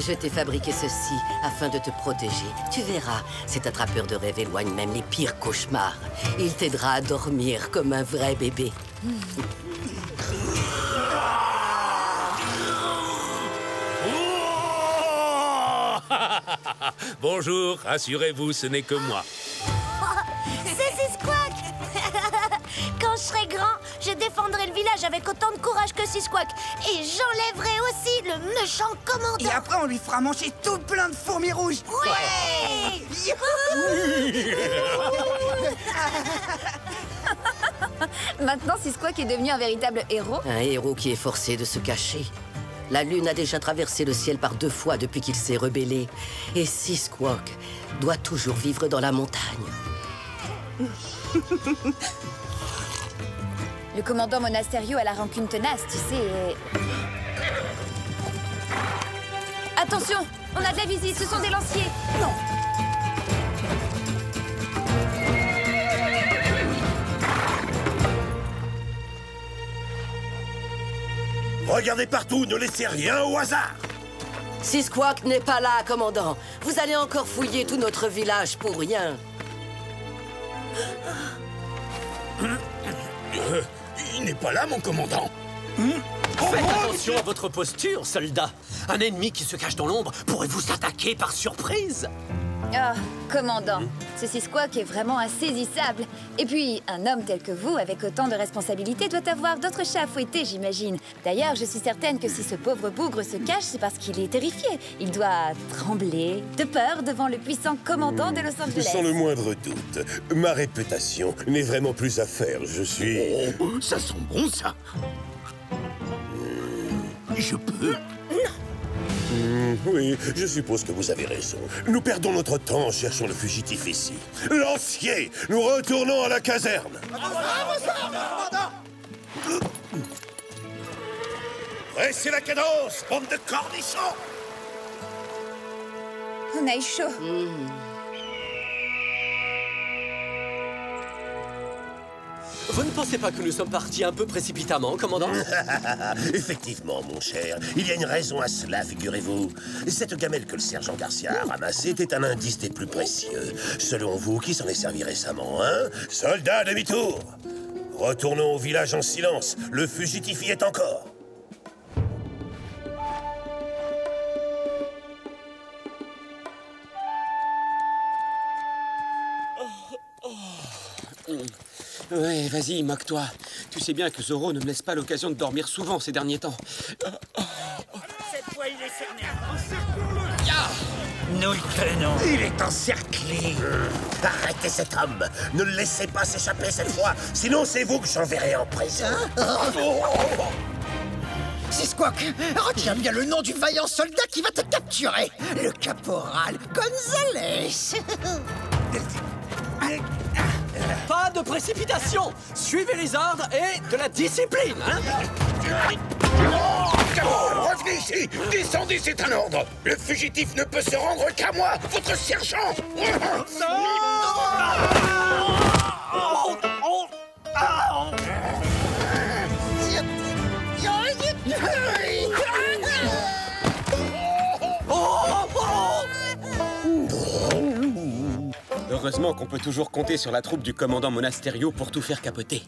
Je t'ai fabriqué ceci afin de te protéger. Tu verras, cet attrapeur de rêves éloigne même les pires cauchemars. Il t'aidera à dormir comme un vrai bébé. Bonjour, rassurez-vous, ce n'est que moi. C'est Squawk. Quand je serai grand, je défendrai le village avec autant de courage que Squawk. Et j'enlèverai aussi le méchant commandant. Et après, on lui fera manger tout plein de fourmis rouges. Ouais. Maintenant, Squawk est devenu un véritable héros. Un héros qui est forcé de se cacher. La Lune a déjà traversé le ciel par 2 fois depuis qu'il s'est rebellé. Et Squawk doit toujours vivre dans la montagne. Le commandant Monasterio a la rancune tenace, tu sais. Attention, on a de la visite, ce sont des lanciers. Non. Regardez partout, ne laissez rien au hasard. Squawk n'est pas là, commandant. Vous allez encore fouiller tout notre village pour rien. Il n'est pas là, mon commandant. Faites attention à votre posture, soldat. Un ennemi qui se cache dans l'ombre pourrait vous attaquer par surprise. Ah, commandant, ce Squawk est vraiment insaisissable. Et puis, un homme tel que vous, avec autant de responsabilités, doit avoir d'autres chats à fouetter, j'imagine. D'ailleurs, je suis certaine que si ce pauvre bougre se cache, c'est parce qu'il est terrifié. Il doit trembler de peur devant le puissant commandant de Los Angeles. Sans le moindre doute, ma réputation n'est vraiment plus à faire. Je suis... Oh, ça sent bon, ça. Je peux? Oui, je suppose que vous avez raison. Nous perdons notre temps en cherchant le fugitif ici. Lancier, nous retournons à la caserne. Pressez la cadence, bande de cornichons. On a eu chaud. Vous ne pensez pas que nous sommes partis un peu précipitamment, commandant? Effectivement, mon cher. Il y a une raison à cela, figurez-vous. Cette gamelle que le sergent Garcia a ramassée était un indice des plus précieux. Selon vous, qui s'en est servi récemment, hein? Soldats, demi-tour! Retournons au village en silence. Le fugitif y est encore. Ouais, vas-y, moque-toi. Tu sais bien que Zoro ne me laisse pas l'occasion de dormir souvent ces derniers temps. Cette fois, il est cerné. Nous le tenons. Il est encerclé. Arrêtez cet homme. Ne le laissez pas s'échapper cette fois. Sinon, c'est vous que j'enverrai en prison. Squawk, retiens bien le nom du vaillant soldat qui va te capturer. Le caporal Gonzalez. Pas de précipitation. Suivez les ordres et de la discipline, hein? Revenez ici. Descendez, c'est un ordre. Le fugitif ne peut se rendre qu'à moi, votre sergent. Heureusement qu'on peut toujours compter sur la troupe du commandant Monasterio pour tout faire capoter.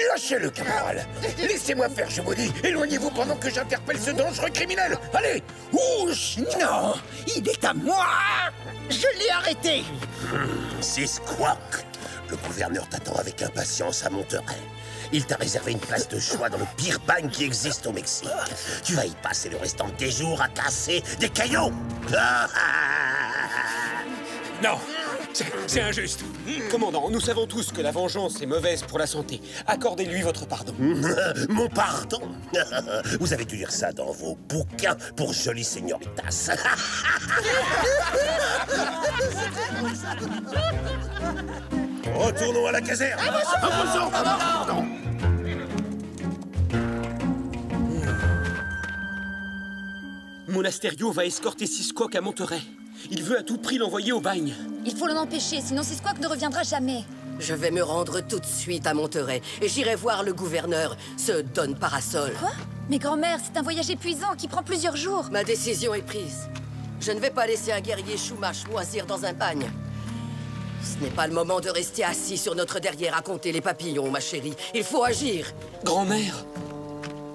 Lâchez-le, caporal. Laissez-moi faire, je vous dis. Éloignez-vous pendant que j'interpelle ce dangereux criminel. Allez, ouch. Non, il est à moi. Je l'ai arrêté. C'est Squawk. Le gouverneur t'attend avec impatience à Monterrey. Il t'a réservé une place de choix dans le pire bagne qui existe au Mexique. Tu vas y passer le restant de tes jours à casser des cailloux. Non, c'est injuste. Commandant, nous savons tous que la vengeance est mauvaise pour la santé. Accordez-lui votre pardon. Mon pardon? Vous avez dû lire ça dans vos bouquins pour jolies señoritas. Retournons à la caserne. Monasterio va escorter Squawk à Monterrey. Il veut à tout prix l'envoyer au bagne. Il faut l'en empêcher, sinon Squawk ne reviendra jamais. Je vais me rendre tout de suite à Monterey et j'irai voir le gouverneur, ce Don Parasol. Quoi? Mais grand-mère, c'est un voyage épuisant qui prend plusieurs jours. Ma décision est prise. Je ne vais pas laisser un guerrier Chumash moisir dans un bagne. Ce n'est pas le moment de rester assis sur notre derrière à compter les papillons, ma chérie. Il faut agir. Grand-mère,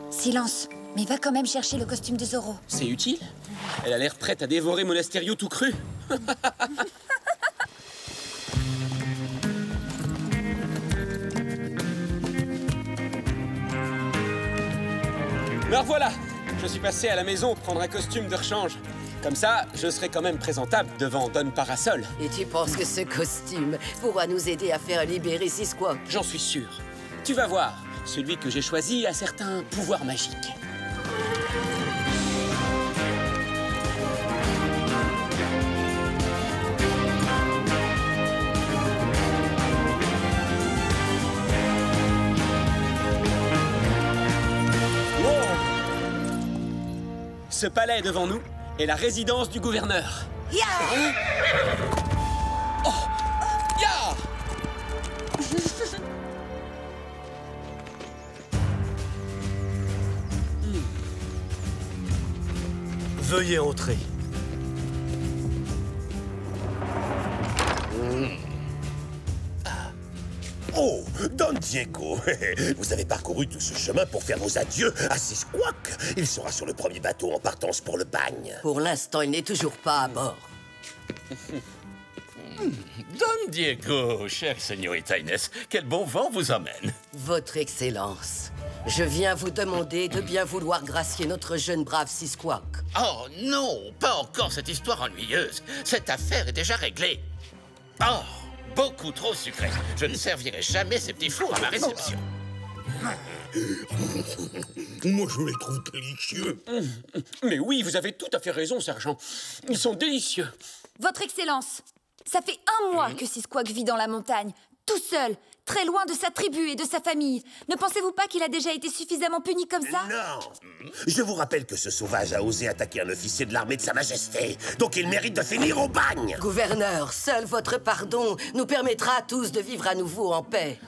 Silence. Mais va quand même chercher le costume de Zorro. c'est utile? Elle a l'air prête à dévorer Monasterio tout cru. Me revoilà. Je suis passé à la maison prendre un costume de rechange. Comme ça, je serai quand même présentable devant Don Parasol. Et tu penses que ce costume pourra nous aider à faire libérer Sisquoc? J'en suis sûr. Tu vas voir, celui que j'ai choisi a certains pouvoirs magiques. Ce palais devant nous est la résidence du gouverneur. Ya! Oh! Ya! Veuillez entrer. Oh, Don Diego, vous avez parcouru tout ce chemin pour faire vos adieux à Sisquoc. Il sera sur le premier bateau en partance pour le bagne. Pour l'instant, il n'est toujours pas à bord. Don Diego, chère señorita Inès, quel bon vent vous emmène. Votre Excellence, je viens vous demander de bien vouloir gracier notre jeune brave Sisquoc. Oh non, pas encore cette histoire ennuyeuse. Cette affaire est déjà réglée. Oh, beaucoup trop sucré. Je ne servirai jamais ces petits fours à ma réception. Moi, je les trouve délicieux. Mais oui, vous avez tout à fait raison, sergent. Ils sont délicieux. Votre Excellence, ça fait 1 mois que Sisquoc vit dans la montagne, tout seul, très loin de sa tribu et de sa famille. Ne pensez-vous pas qu'il a déjà été suffisamment puni comme ça? Non. Je vous rappelle que ce sauvage a osé attaquer un officier de l'armée de Sa Majesté. Donc il mérite de finir au bagne. Gouverneur, seul votre pardon nous permettra à tous de vivre à nouveau en paix.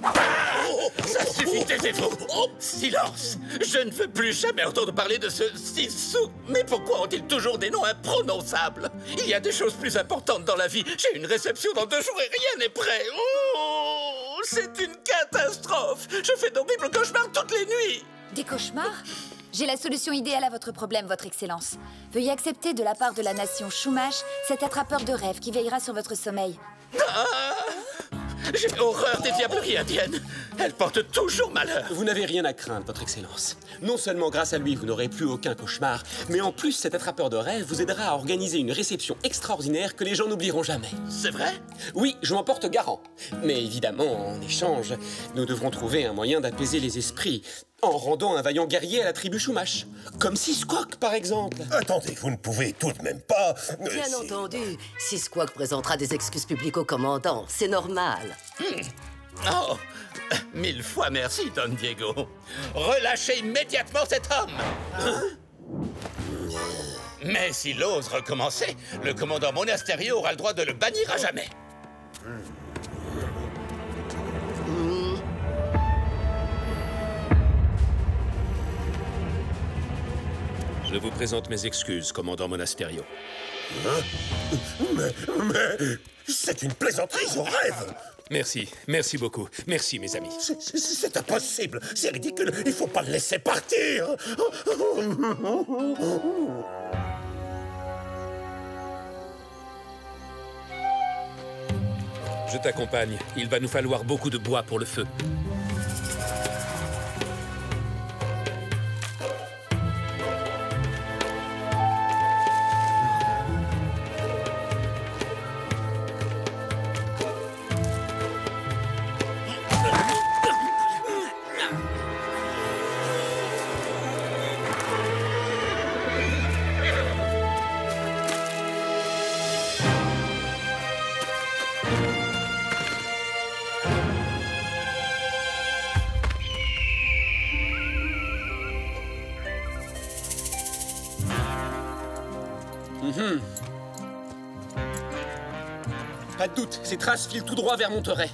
Ça suffit, taisez-vous. Silence. Je ne veux plus jamais entendre parler de ce Sissou. Mais pourquoi ont-ils toujours des noms imprononçables? Il y a des choses plus importantes dans la vie. J'ai une réception dans 2 jours et rien n'est prêt. Oh, c'est une catastrophe. Je fais d'horribles cauchemars toutes les nuits. Des cauchemars? J'ai la solution idéale à votre problème, Votre Excellence. Veuillez accepter de la part de la nation Chumash cet attrapeur de rêves qui veillera sur votre sommeil. J'ai horreur des diableries indiennes. Elles portent toujours malheur. Vous n'avez rien à craindre, Votre Excellence. Non seulement grâce à lui, vous n'aurez plus aucun cauchemar, mais en plus, cet attrapeur de rêves vous aidera à organiser une réception extraordinaire que les gens n'oublieront jamais. C'est vrai? Oui, je m'en porte garant. Mais évidemment, en échange, nous devrons trouver un moyen d'apaiser les esprits en rendant un vaillant guerrier à la tribu Chumash. Comme Sisquoc, par exemple. Attendez, vous ne pouvez tout de même pas... Bien entendu, Sisquoc présentera des excuses publiques au commandant. C'est normal. Oh, 1000 fois merci, Don Diego. Relâchez immédiatement cet homme. Mais s'il ose recommencer, le commandant Monasterio aura le droit de le bannir à jamais. Je vous présente mes excuses, commandant Monasterio. Mais... C'est une plaisanterie, je rêve. Merci beaucoup. Merci, mes amis. C'est impossible, c'est ridicule, il faut pas le laisser partir. Je t'accompagne. Il va nous falloir beaucoup de bois pour le feu. Pas de doute, ces traces filent tout droit vers Monterey.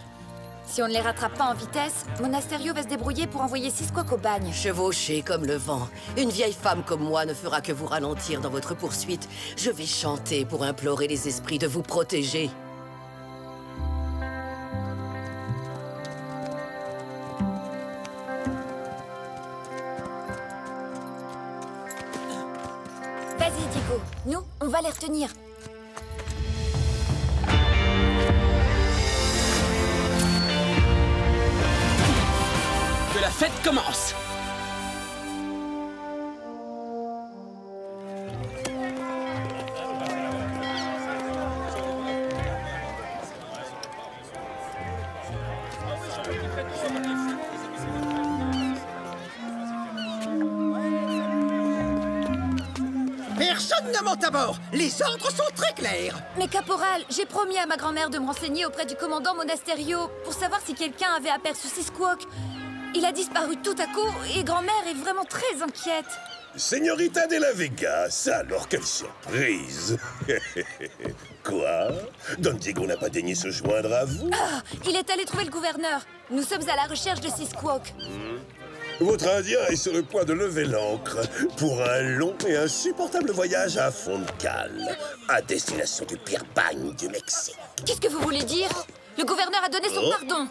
Si on ne les rattrape pas en vitesse, Monasterio va se débrouiller pour envoyer Seasquawk au bagne. Chevauché comme le vent, une vieille femme comme moi ne fera que vous ralentir dans votre poursuite. Je vais chanter pour implorer les esprits de vous protéger. Vas-y, Diego. Nous, on va les retenir. Que la fête commence! Personne ne monte à bord. Les ordres sont très clairs. Mais caporal, j'ai promis à ma grand-mère de me renseigner auprès du commandant Monasterio pour savoir si quelqu'un avait aperçu Seasquawk. Il a disparu tout à coup et grand-mère est vraiment très inquiète. Señorita de la Vega, ça alors, quelle surprise! Quoi? Don Diego n'a pas daigné se joindre à vous? Ah, il est allé trouver le gouverneur. Nous sommes à la recherche de Seasquawk. Votre Indien est sur le point de lever l'ancre pour un long et insupportable voyage à fond de cale, à destination du pire bagne du Mexique. Qu'est-ce que vous voulez dire? Le gouverneur a donné son pardon.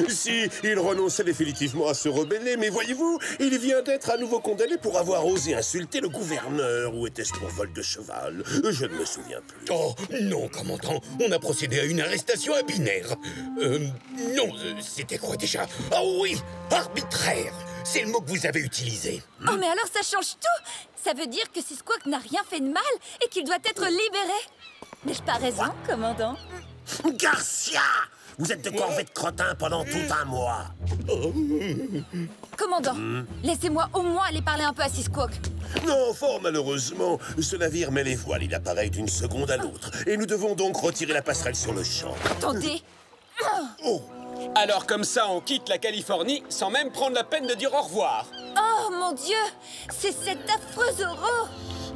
Si, il renonçait définitivement à se rebeller, mais voyez-vous, il vient d'être à nouveau condamné pour avoir osé insulter le gouverneur. Ou était-ce pour vol de cheval? Je ne me souviens plus. Oh, non, commandant. On a procédé à une arrestation à binaire. Non, c'était quoi déjà? Ah oui, arbitraire. C'est le mot que vous avez utilisé. Oh, mais alors ça change tout. Ça veut dire que Seasquawk n'a rien fait de mal et qu'il doit être libéré. N'ai-je pas raison, commandant? Garcia! Vous êtes de corvée de crottin pendant tout un mois. Commandant, laissez-moi au moins aller parler un peu à Seasquawk. Non, fort malheureusement, ce navire met les voiles. Il apparaît d'une seconde à l'autre. Et nous devons donc retirer la passerelle sur le champ. Attendez. Oh! Alors comme ça, on quitte la Californie sans même prendre la peine de dire au revoir. Oh mon Dieu, c'est cet affreux Zorro.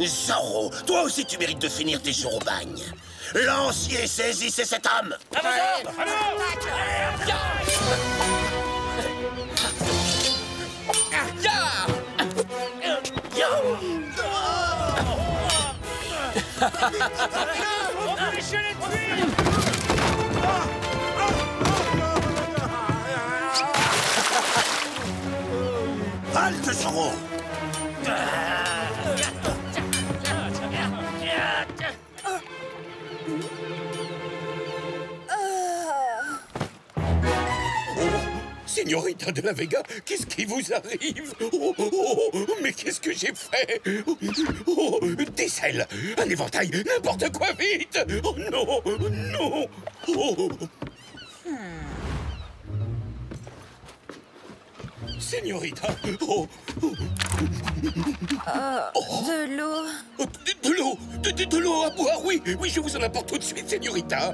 Zorro, toi aussi tu mérites de finir tes jours au bagne. Lancier, saisissez cet homme! Halte, Zorro! Señorita de la Vega, qu'est-ce qui vous arrive? Mais qu'est-ce que j'ai fait? Des selles, un éventail, n'importe quoi, vite! Oh non, non! Señorita, De l'eau. De l'eau, de l'eau à boire, oui, oui, je vous en apporte tout de suite, Señorita.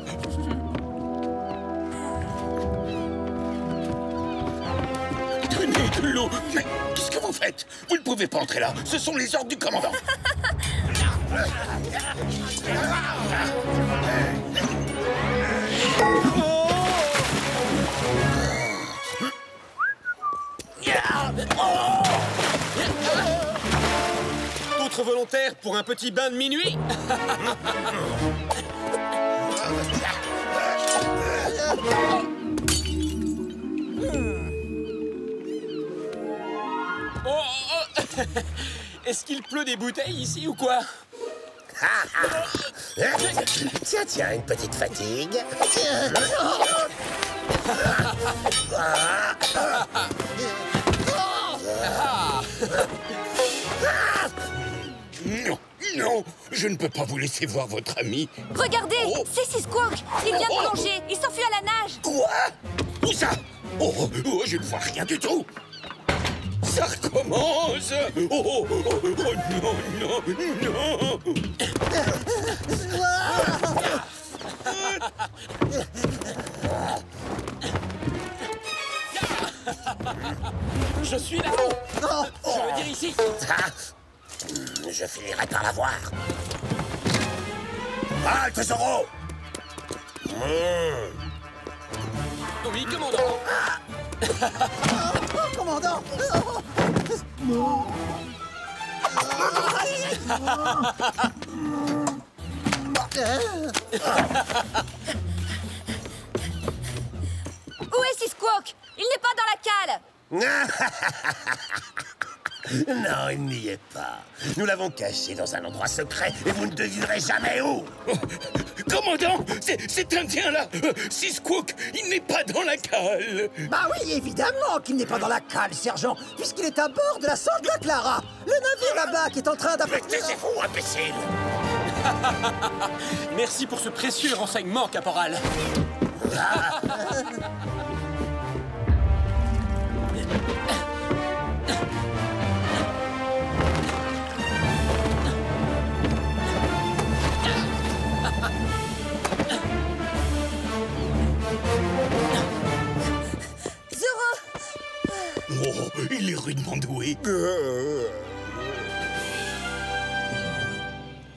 Tenez de l'eau. Mais qu'est-ce que vous faites? Vous ne pouvez pas entrer là. Ce sont les ordres du commandant. D'autres volontaires pour un petit bain de minuit? Est-ce qu'il pleut des bouteilles ici ou quoi? Tiens, tiens, une petite fatigue. Non, non, je ne peux pas vous laisser voir votre ami. Regardez, c'est Seasquawk. Il vient de plonger. Il s'enfuit à la nage. Quoi? Où ça? Oh, je ne vois rien du tout. Ça recommence. Oh, non, non, non. Je suis là-haut. Je veux dire ici. Je finirai par la voir. Halte, Zorro! Oui, commandant. Oh, commandant! Où est Seasquawk? Il n'est pas dans la cale. Non, il n'y est pas. Nous l'avons caché dans un endroit secret et vous ne devinerez jamais où. Commandant, cet Indien-là, Seasquawk, il n'est pas dans la cale. Bah oui, évidemment qu'il n'est pas dans la cale, sergent, puisqu'il est à bord de la Santa Clara, le navire là-bas qui est en train Mais taisez-vous, imbécile! Merci pour ce précieux renseignement, caporal. Oh, il est rudement doué.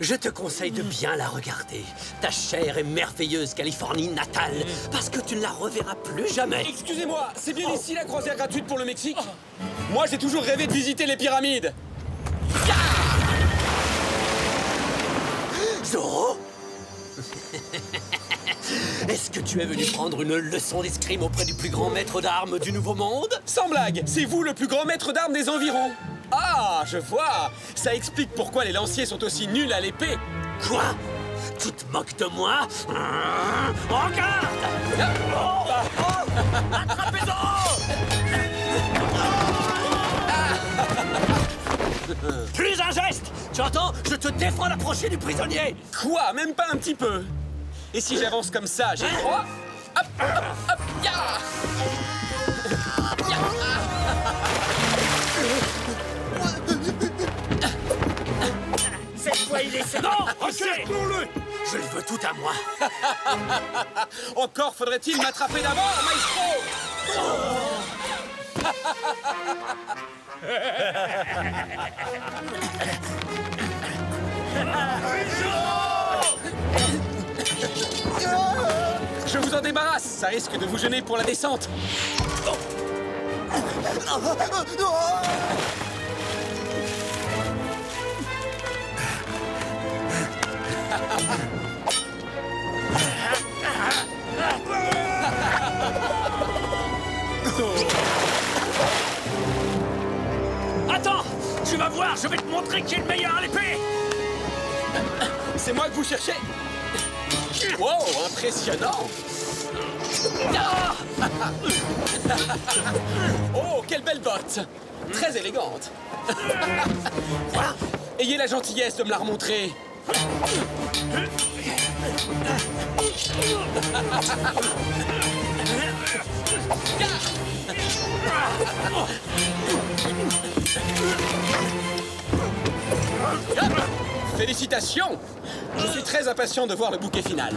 Je te conseille de bien la regarder. Ta chère et merveilleuse Californie natale, parce que tu ne la reverras plus jamais. Excusez-moi, c'est bien ici la croisière gratuite pour le Mexique? Moi, j'ai toujours rêvé de visiter les pyramides. Zorro? Est-ce que tu es venu prendre une leçon d'escrime auprès du plus grand maître d'armes du Nouveau Monde? Sans blague, c'est vous le plus grand maître d'armes des environs. Ah, je vois. Ça explique pourquoi les lanciers sont aussi nuls à l'épée. Quoi? Tu te moques de moi? Regarde! Attrapez Zorro! Plus un geste! Tu entends? Je te défends d'approcher du prisonnier! Quoi? Même pas un petit peu. Et si j'avance comme ça, j'ai le droit? Hop, hop, hop, ya! Cette fois, il est... Non! Encerclons-le! Je le veux tout à moi. Encore faudrait-il m'attraper d'abord, maestro! Je vous en débarrasse, ça risque de vous gêner pour la descente. Attends! Tu vas voir, je vais te montrer qui est le meilleur à l'épée! C'est moi que vous cherchez? Wow, impressionnant! Oh, quelle belle botte! Très élégante! Ayez la gentillesse de me la remontrer! Félicitations! Je suis très impatient de voir le bouquet final.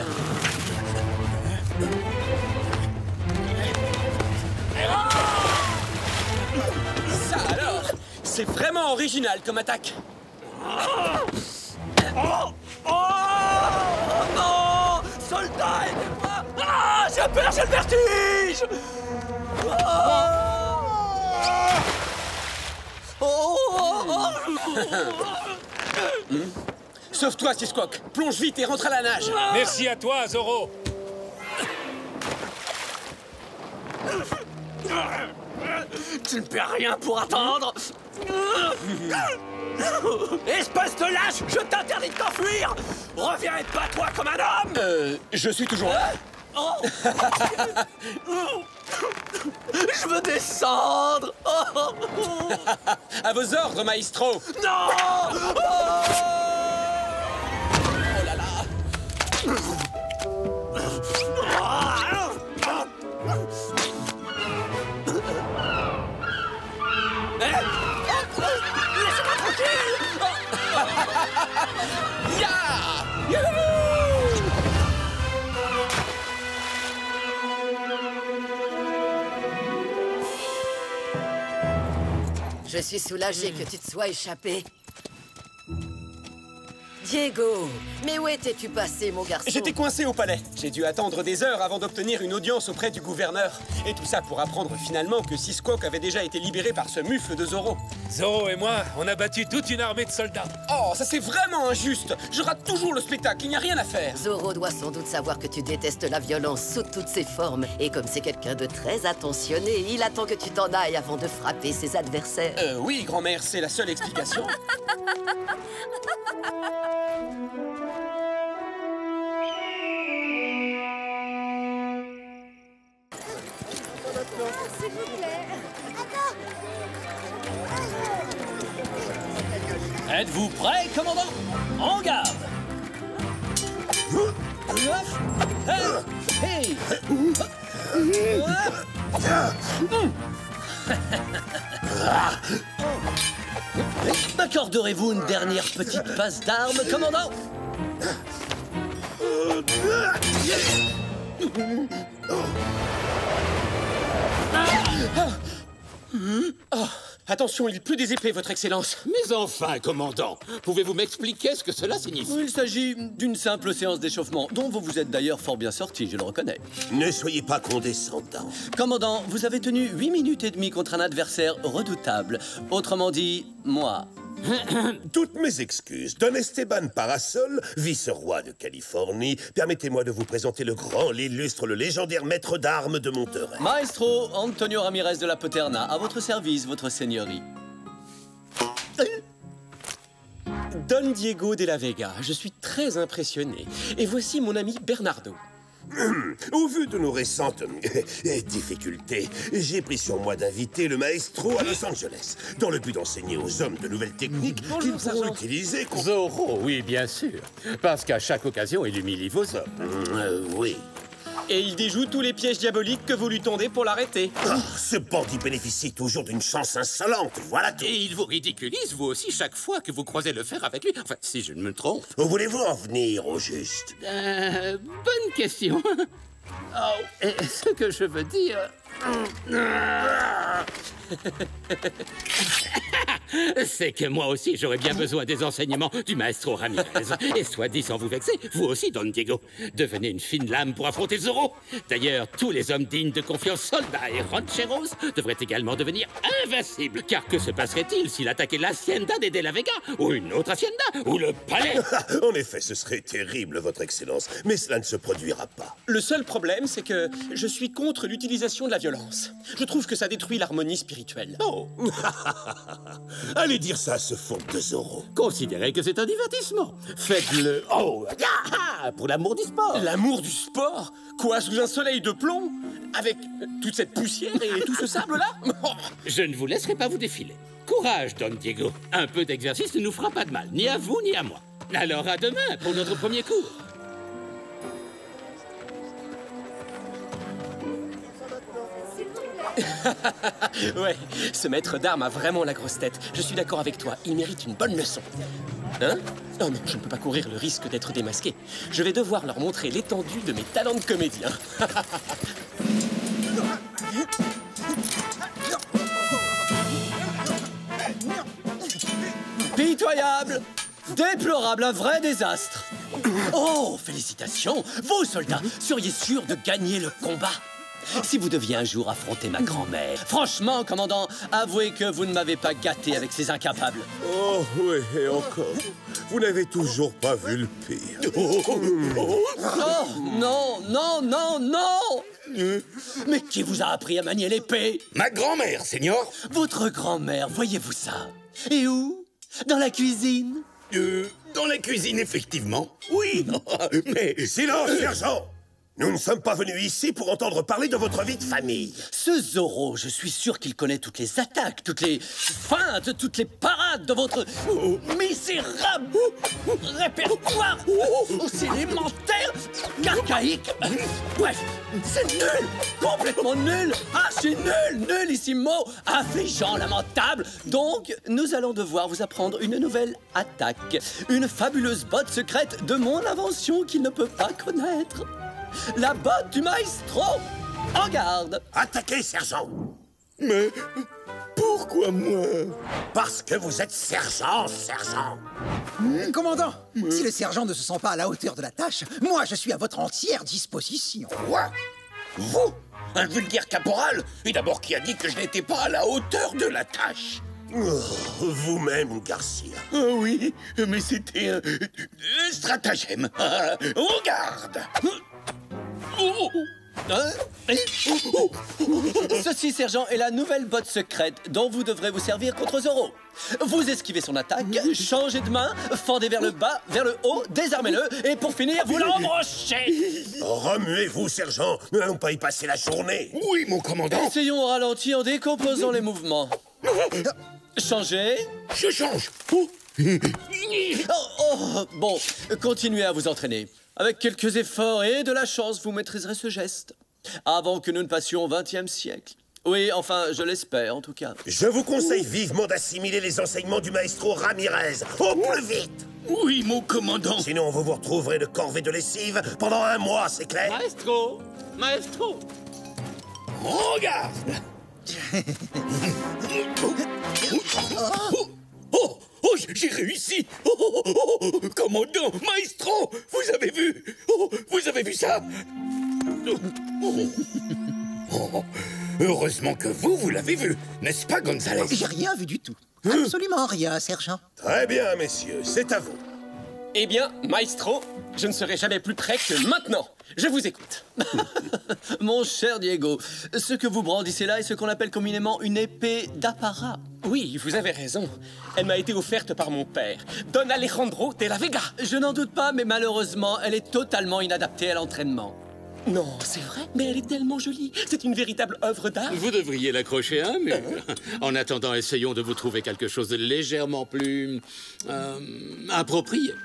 Ça alors, c'est vraiment original comme attaque. Oh non! Soldat, aidez-moi! Ah! J'ai peur, j'ai le vertige! Sauve-toi, Seasquawk. Plonge vite et rentre à la nage. Merci à toi, Zorro. Tu ne perds rien pour attendre! Espèce de lâche! Je t'interdis de t'enfuir! Reviens et bats-toi comme un homme! Je suis toujours là. Je veux descendre! À vos ordres, maestro. Non! Oh là là. Laissez-moi tranquille! Ya! Je suis soulagé que tu te sois échappé. Diego, mais où étais-tu passé, mon garçon? J'étais coincé au palais. J'ai dû attendre des heures avant d'obtenir une audience auprès du gouverneur. Et tout ça pour apprendre finalement que Seasquawk avait déjà été libéré par ce mufle de Zoro. Zoro et moi, on a battu toute une armée de soldats. Oh, ça c'est vraiment injuste. Je rate toujours le spectacle, il n'y a rien à faire. Zoro doit sans doute savoir que tu détestes la violence sous toutes ses formes. Et comme c'est quelqu'un de très attentionné, il attend que tu t'en ailles avant de frapper ses adversaires. Oui, grand-mère, c'est la seule explication. S'il vous plaît. Êtes-vous prêts, commandant? En garde! Hey! M'accorderez-vous une dernière petite passe d'armes, commandant? Attention, il pleut des épées, votre excellence. Mais enfin, commandant, pouvez-vous m'expliquer ce que cela signifie? Il s'agit d'une simple séance d'échauffement, dont vous vous êtes d'ailleurs fort bien sorti, je le reconnais. Ne soyez pas condescendant. Commandant, vous avez tenu 8 minutes et demie contre un adversaire redoutable. Autrement dit, moi. Toutes mes excuses. Don Esteban Parasol, vice-roi de Californie, permettez-moi de vous présenter le grand, l'illustre, le légendaire maître d'armes de Monterrey. Maestro Antonio Ramirez de la Paterna, à votre service, votre seigneurie. Don Diego de la Vega, je suis très impressionné. Et voici mon ami Bernardo. Au vu de nos récentes difficultés, j'ai pris sur moi d'inviter le maestro à Los Angeles, dans le but d'enseigner aux hommes de nouvelles techniques qu'ils pourront utiliser contre... Zoro, oui, bien sûr. Parce qu'à chaque occasion, il humilie vos hommes. Oui. Et il déjoue tous les pièges diaboliques que vous lui tendez pour l'arrêter. Oh, ce bandit bénéficie toujours d'une chance insolente, voilà tout. Et il vous ridiculise, vous aussi, chaque fois que vous croisez le fer avec lui. Enfin, si je ne me trompe. Où voulez-vous en venir, au juste? Bonne question. Oh, et ce que je veux dire... C'est que moi aussi, j'aurais bien besoin des enseignements du maestro Ramirez. Et soit dit sans vous vexer, vous aussi, Don Diego, devenez une fine lame pour affronter Zoro. D'ailleurs, tous les hommes dignes de confiance, soldats et rancheros, devraient également devenir invincibles. Car que se passerait-il s'il attaquait l'hacienda des De la Vega, ou une autre hacienda, ou le palais? En effet, ce serait terrible, votre excellence, mais cela ne se produira pas. Le seul problème, c'est que je suis contre l'utilisation de la violence. Je trouve que ça détruit l'harmonie spirituelle. Oh. Allez dire ça à ce fond de Zoro. Considérez que c'est un divertissement. Faites-le... Oh, pour l'amour du sport. L'amour du sport? Quoi, sous un soleil de plomb? Avec toute cette poussière et tout ce sable-là? Je ne vous laisserai pas vous défiler. Courage, Don Diego. Un peu d'exercice ne nous fera pas de mal, ni à vous, ni à moi. Alors à demain pour notre premier cours. Ouais, ce maître d'armes a vraiment la grosse tête. Je suis d'accord avec toi, il mérite une bonne leçon. Hein? Oh non, je ne peux pas courir le risque d'être démasqué. Je vais devoir leur montrer l'étendue de mes talents de comédien. Pitoyable! Déplorable, un vrai désastre! Oh, félicitations! Vous, soldats, seriez sûrs de gagner le combat! Si vous deviez un jour affronter ma grand-mère... Franchement, commandant, avouez que vous ne m'avez pas gâté avec ces incapables. Oh, oui, et encore. Vous n'avez toujours pas vu le pire. Oh, non, non, non, non! Mais qui vous a appris à manier l'épée? Ma grand-mère, seigneur. Votre grand-mère, voyez-vous ça? Et où? Dans la cuisine? Dans la cuisine, effectivement. Oui, mais... Silence, sergent! Nous ne sommes pas venus ici pour entendre parler de votre vie de famille. Ce Zoro, je suis sûr qu'il connaît toutes les attaques, toutes les feintes, toutes les parades de votre misérable répertoire aussi élémentaire qu'archaïque. Bref, c'est nul, complètement nul. Ah, c'est nullissimo, affligeant, lamentable. Donc, nous allons devoir vous apprendre une nouvelle attaque. Une fabuleuse botte secrète de mon invention qu'il ne peut pas connaître. La botte du maestro! En garde! Attaquez, sergent! Mais Pourquoi moi? Parce que vous êtes sergent. Commandant, si le sergent ne se sent pas à la hauteur de la tâche, moi je suis à votre entière disposition. Quoi? Vous? Un vulgaire caporal? Et d'abord, qui a dit que je n'étais pas à la hauteur de la tâche? Vous-même, Garcia. Oh oui, mais c'était un stratagème. En garde! Ceci, sergent, est la nouvelle botte secrète dont vous devrez vous servir contre Zorro. Vous esquivez son attaque, changez de main, fendez vers le bas, vers le haut, désarmez-le, et pour finir, vous l'embrochez. Remuez-vous, sergent. Nous n'allons pas y passer la journée. Oui, mon commandant. Essayons au ralenti en décomposant les mouvements. Changez. Je change. Bon, continuez à vous entraîner. Avec quelques efforts et de la chance, vous maîtriserez ce geste. Avant que nous ne passions au XXe siècle. Oui, enfin, je l'espère, en tout cas. Je vous conseille vivement d'assimiler les enseignements du maestro Ramirez. Au plus vite! Oui, mon commandant. Sinon, vous vous retrouverez de corvée de lessive pendant 1 mois, c'est clair? Maestro. Regarde. Oh, j'ai réussi. Commandant, maestro, vous avez vu? Vous avez vu ça? Heureusement que vous l'avez vu, n'est-ce pas, Gonzalez? J'ai rien vu du tout. Absolument rien, sergent. Très bien, messieurs, c'est à vous. Eh bien, maestro, je ne serai jamais plus près que maintenant. Je vous écoute. Mon cher Diego, ce que vous brandissez là est ce qu'on appelle communément une épée d'apparat. Oui, vous avez raison. Elle m'a été offerte par mon père, Don Alejandro de la Vega. Je n'en doute pas, mais malheureusement, elle est totalement inadaptée à l'entraînement. Non, c'est vrai, mais elle est tellement jolie. C'est une véritable œuvre d'art. Vous devriez l'accrocher à un mur. En attendant, essayons de vous trouver quelque chose de légèrement plus... approprié.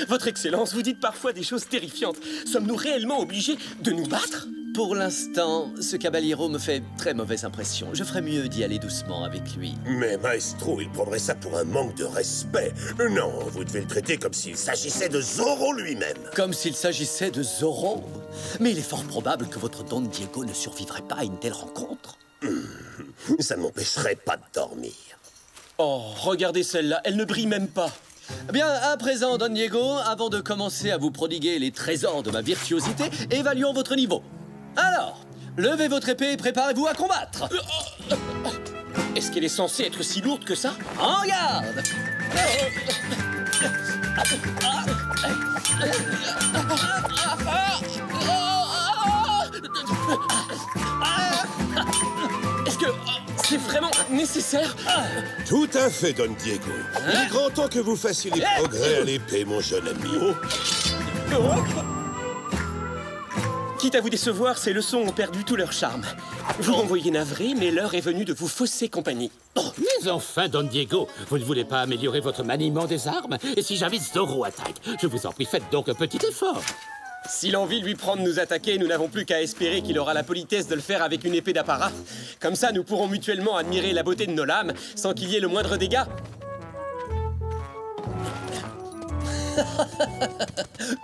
Votre Excellence, vous dites parfois des choses terrifiantes. Sommes-nous réellement obligés de nous battre? Pour l'instant, ce caballero me fait très mauvaise impression. Je ferais mieux d'y aller doucement avec lui. Mais maestro, il prendrait ça pour un manque de respect. Non, vous devez le traiter comme s'il s'agissait de Zorro lui-même. Comme s'il s'agissait de Zorro? Mais il est fort probable que votre Don Diego ne survivrait pas à une telle rencontre. Ça ne m'empêcherait pas de dormir. Oh, regardez celle-là, elle ne brille même pas. Bien, à présent, Don Diego, avant de commencer à vous prodiguer les trésors de ma virtuosité, évaluons votre niveau. Alors, levez votre épée et préparez-vous à combattre. Est-ce qu'elle est censée être si lourde que ça? En garde! Est-ce que c'est vraiment nécessaire? Tout à fait, Don Diego. Il est grand temps que vous fassiez des progrès à l'épée, mon jeune ami. Quitte à vous décevoir, ces leçons ont perdu tout leur charme. Vous m'envoyez navré, mais l'heure est venue de vous fausser compagnie. Mais enfin, Don Diego, vous ne voulez pas améliorer votre maniement des armes? Et si j'invite Zorro attaque, je vous en prie, faites donc un petit effort. Si l'envie lui prend de nous attaquer, nous n'avons plus qu'à espérer qu'il aura la politesse de le faire avec une épée d'apparat. Comme ça, nous pourrons mutuellement admirer la beauté de nos lames sans qu'il y ait le moindre dégât.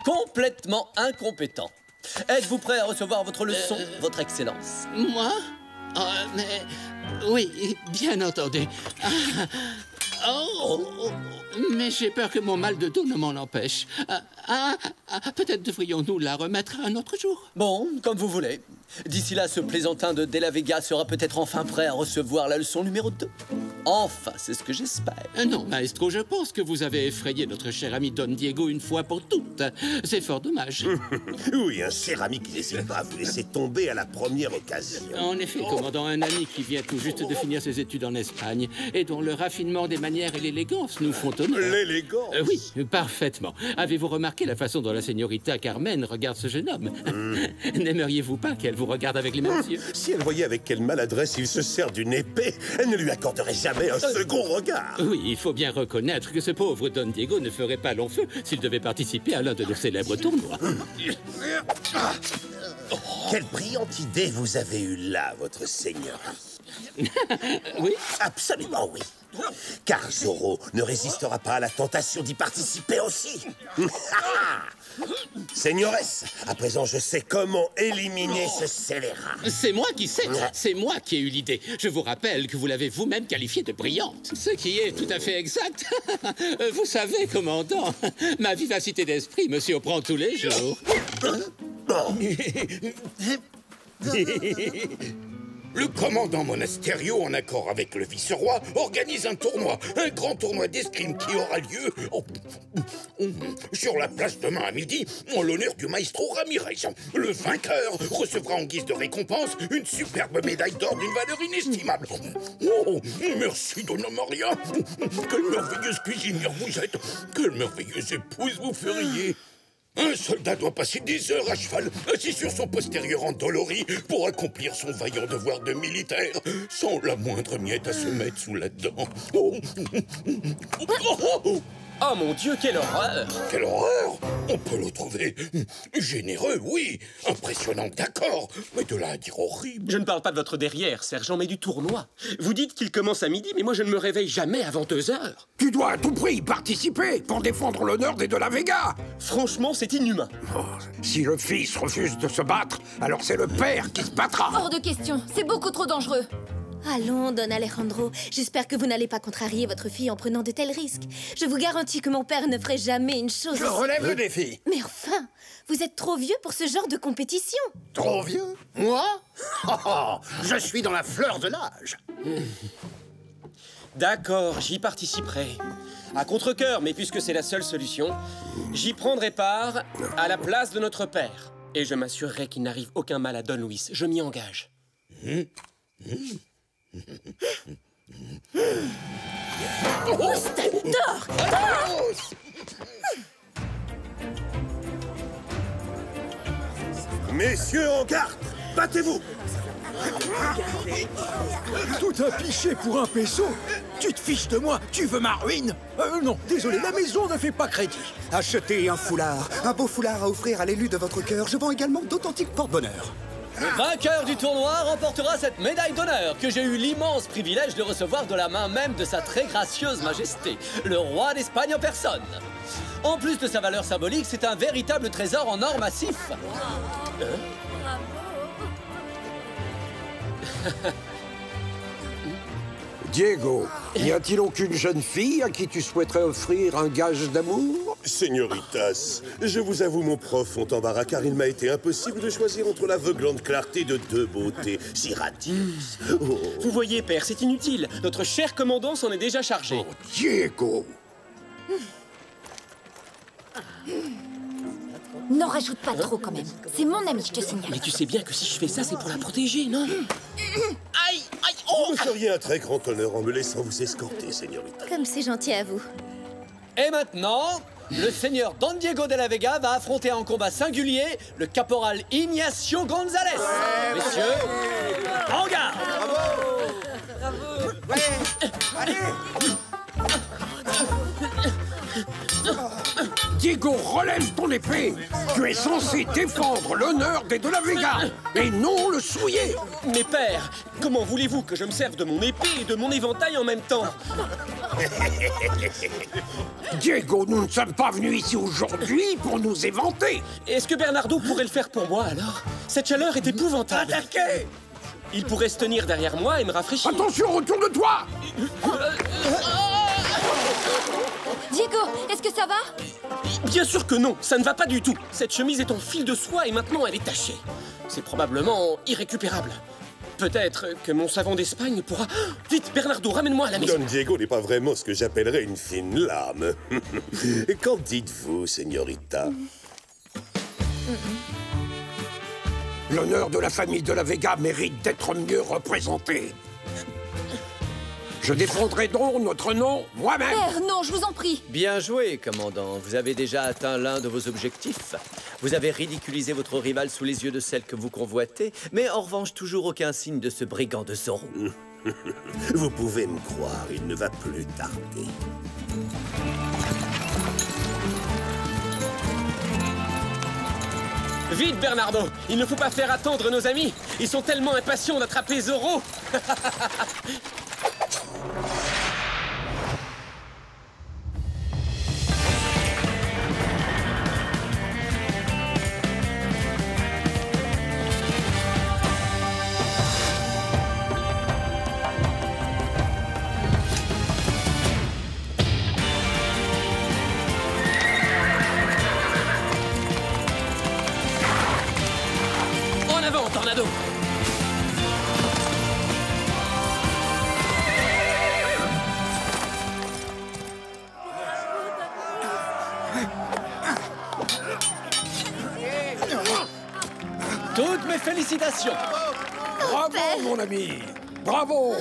Complètement incompétent. Êtes-vous prêt à recevoir votre leçon, votre Excellence? Moi? Mais... Oui, bien entendu. Mais j'ai peur que mon mal de dos ne m'en empêche. Peut-être devrions-nous la remettre un autre jour? Bon, comme vous voulez. D'ici là, ce plaisantin de De La Vega sera peut-être enfin prêt à recevoir la leçon numéro 2. Enfin, c'est ce que j'espère. Non, maestro, je pense que vous avez effrayé notre cher ami Don Diego une fois pour toutes. C'est fort dommage. Oui, un cher ami qui n'hésite pas à vous laisser tomber à la première occasion. En effet, commandant, un ami qui vient tout juste de finir ses études en Espagne et dont le raffinement des manières et l'élégance nous font honneur. L'élégance? Oui, parfaitement. Avez-vous remarqué la façon dont la señorita Carmen regarde ce jeune homme? N'aimeriez-vous pas qu'elle vous regarde avec les mêmes yeux? Si elle voyait avec quelle maladresse il se sert d'une épée, elle ne lui accorderait jamais un second regard. Oui, il faut bien reconnaître que ce pauvre Don Diego ne ferait pas long feu s'il devait participer à l'un de nos célèbres tournois. Quelle brillante idée vous avez eue là, votre seigneurie. Oui? Absolument oui. Car Zorro ne résistera pas à la tentation d'y participer aussi. Seigneuresse, à présent je sais comment éliminer ce scélérat. C'est moi qui sais, c'est moi qui ai eu l'idée. Je vous rappelle que vous l'avez vous-même qualifiée de brillante. Ce qui est tout à fait exact. Vous savez, commandant, ma vivacité d'esprit me surprend tous les jours. Le commandant Monasterio, en accord avec le vice-roi, organise un tournoi, un grand tournoi d'escrime qui aura lieu sur la place demain à midi, en l'honneur du maestro Ramirez. Le vainqueur recevra en guise de récompense une superbe médaille d'or d'une valeur inestimable. Oh, merci, Donna Maria. Quelle merveilleuse cuisinière vous êtes. Quelle merveilleuse épouse vous feriez. Un soldat doit passer des heures à cheval, assis sur son postérieur endolori, pour accomplir son vaillant devoir de militaire, sans la moindre miette à se mettre sous la dent. Oh mon Dieu, quelle horreur! Quelle horreur! On peut le trouver généreux, oui, impressionnant, d'accord, mais de là à dire horrible. Je ne parle pas de votre derrière, sergent, mais du tournoi. Vous dites qu'il commence à midi, mais moi je ne me réveille jamais avant 2 heures. Tu dois à tout prix y participer pour défendre l'honneur des De la Vega. Franchement, c'est inhumain. Oh, si le fils refuse de se battre, alors c'est le père qui se battra. Hors de question, c'est beaucoup trop dangereux. Allons, Don Alejandro, j'espère que vous n'allez pas contrarier votre fille en prenant de tels risques. Je vous garantis que mon père ne ferait jamais une chose... Je relève le défi. Mais enfin, vous êtes trop vieux pour ce genre de compétition. Trop vieux? Moi? Je suis dans la fleur de l'âge. D'accord, j'y participerai. À contre-cœur, mais puisque c'est la seule solution, j'y prendrai part à la place de notre père. Et je m'assurerai qu'il n'arrive aucun mal à Don Luis. Je m'y engage. Stade d'or! Messieurs, en garde! Battez-vous! Tout un pichet pour un peso. Tu te fiches de moi? Tu veux ma ruine? Non, désolé, la maison ne fait pas crédit. Achetez un foulard, un beau foulard à offrir à l'élu de votre cœur. Je vends également d'authentiques porte-bonheur. Le vainqueur du tournoi remportera cette médaille d'honneur que j'ai eu l'immense privilège de recevoir de la main même de sa très gracieuse majesté, le roi d'Espagne en personne. En plus de sa valeur symbolique, c'est un véritable trésor en or massif. Diego, n'y a-t-il aucune jeune fille à qui tu souhaiterais offrir un gage d'amour? Señoritas, je vous avoue mon profond embarras car il m'a été impossible de choisir entre l'aveuglante clarté de 2 beautés si ratisses. Oh. Vous voyez, père, c'est inutile. Notre cher commandant s'en est déjà chargé. Oh, Diego! N'en rajoute pas trop quand même. C'est mon ami, je te signale. Mais tu sais bien que si je fais ça, c'est pour la protéger, non? Aïe, aïe, oh! Vous me feriez un très grand honneur en me laissant vous escorter, señorita. Comme c'est gentil à vous. Et maintenant, le seigneur Don Diego de la Vega va affronter en combat singulier le caporal Ignacio González. Messieurs, en garde! Ouais. Allez. Diego, relève ton épée. Tu es censé défendre l'honneur des De la Vega et non le souiller. Mais père, comment voulez-vous que je me serve de mon épée et de mon éventail en même temps? Diego, nous ne sommes pas venus ici aujourd'hui pour nous éventer. Est-ce que Bernardo pourrait le faire pour moi, alors? Cette chaleur est épouvantable. Attaquez! Il pourrait se tenir derrière moi et me rafraîchir. Attention, retourne de toi! Diego, est-ce que ça va? Bien sûr que non, ça ne va pas du tout. Cette chemise est en fil de soie et maintenant elle est tachée. C'est probablement irrécupérable. Peut-être que mon savon d'Espagne pourra... Vite, Bernardo, ramène-moi à la maison. Don Diego n'est pas vraiment ce que j'appellerais une fine lame. Qu'en dites-vous, señorita? L'honneur de la famille de la Vega mérite d'être mieux représenté. Je défendrai donc notre nom moi-même. Père, non, je vous en prie. Bien joué, commandant. Vous avez déjà atteint l'un de vos objectifs. Vous avez ridiculisé votre rival sous les yeux de celle que vous convoitez, mais en revanche, toujours aucun signe de ce brigand de Zorro. Vous pouvez me croire, il ne va plus tarder. Vite, Bernardo! Il ne faut pas faire attendre nos amis! Ils sont tellement impatients d'attraper Zoro! En avant, Tornado! Toutes mes félicitations! Bravo, mon ami! Bravo!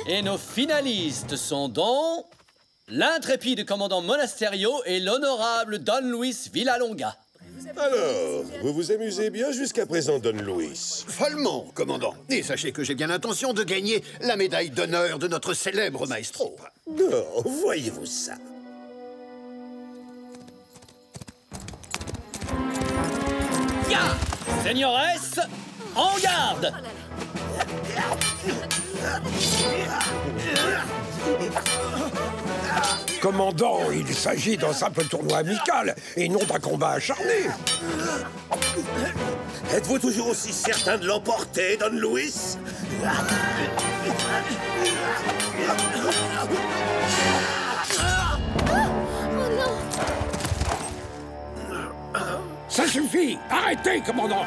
Et nos finalistes sont donc l'intrépide commandant Monasterio et l'honorable Don Luis Villalonga. Alors, vous vous amusez bien jusqu'à présent, Don Luis? Follement, commandant. Et sachez que j'ai bien l'intention de gagner la médaille d'honneur de notre célèbre maestro. Non, voyez-vous ça? Ya! Señores, en garde! Commandant, il s'agit d'un simple tournoi amical et non d'un combat acharné. Êtes-vous toujours aussi certain de l'emporter, Don Luis? Ça suffit! Arrêtez, commandant!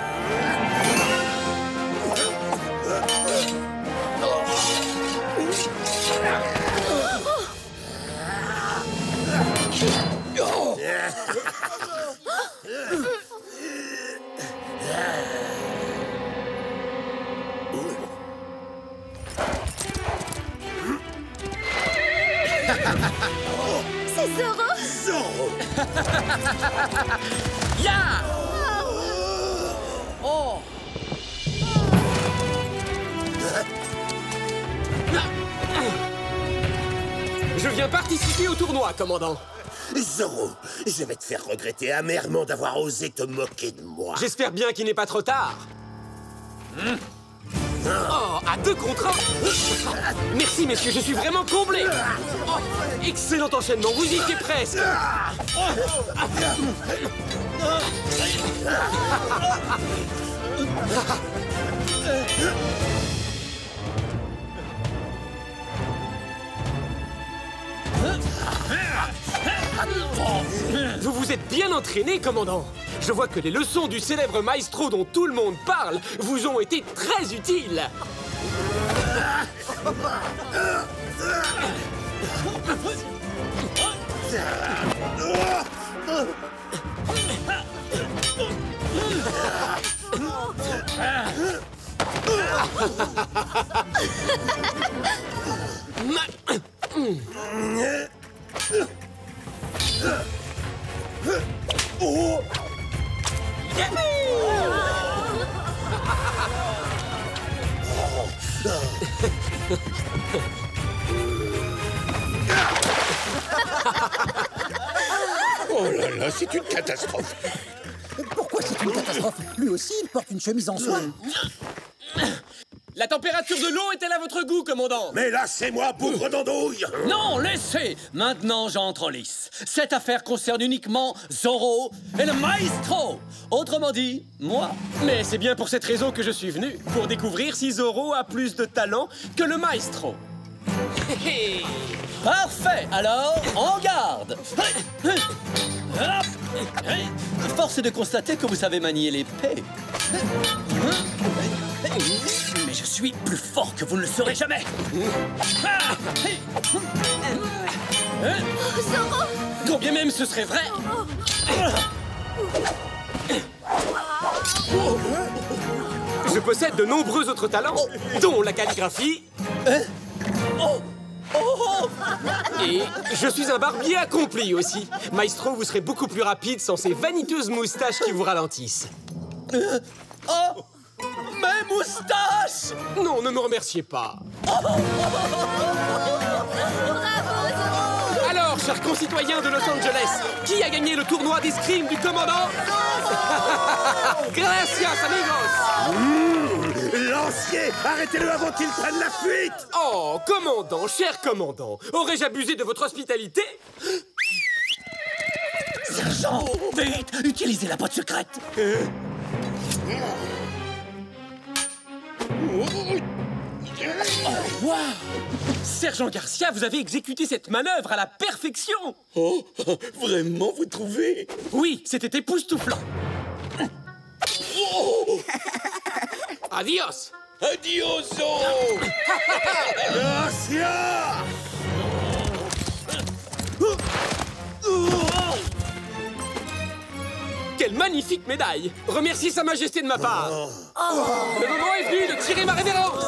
C'est Zoro? Zoro! Ya! Oh! Je viens participer au tournoi, commandant. Zoro, je vais te faire regretter amèrement d'avoir osé te moquer de moi. J'espère bien qu'il n'est pas trop tard. Oh, à 2 contre 1. Merci, messieurs, je suis vraiment comblé. Oh, excellent enchaînement, vous y étiez presque. Vous vous êtes bien entraîné, commandant. Je vois que les leçons du célèbre maestro dont tout le monde parle vous ont été très utiles. Oh! Oh là là, c'est une catastrophe. Pourquoi c'est une catastrophe? Lui aussi, il porte une chemise en soie. La température de l'eau est-elle à votre goût, commandant? Mais là, c'est moi, bougre d'andouille! Non, laissez! Maintenant, j'entre en lice. Cette affaire concerne uniquement Zoro et le maestro. Autrement dit, moi. Mais c'est bien pour cette raison que je suis venu, pour découvrir si Zoro a plus de talent que le maestro. Parfait! Alors, en garde! Force est de constater que vous savez manier l'épée. Mais je suis plus fort que vous ne le serez jamais! Zoro! Quand bien même ce serait vrai! Je possède de nombreux autres talents, dont la calligraphie. Et je suis un barbier accompli aussi. Maestro, vous serez beaucoup plus rapide sans ces vaniteuses moustaches qui vous ralentissent. Oh! Mes moustaches! Non, ne me remerciez pas. Alors, chers concitoyens de Los Angeles, qui a gagné le tournoi d'escrime du commandant? Gracias, amigos! Lancier, arrêtez-le avant qu'il prenne la fuite! Oh, commandant, cher commandant, aurais-je abusé de votre hospitalité? Sergent, vite, utilisez la boîte secrète. Oh, wow! Sergent Garcia, vous avez exécuté cette manœuvre à la perfection! Oh, vraiment, vous trouvez? Oui, c'était époustouflant. Oh! Adios! Adioso! Garcia! Quelle magnifique médaille! Remerciez Sa Majesté de ma part! Le moment est venu de tirer ma révérence!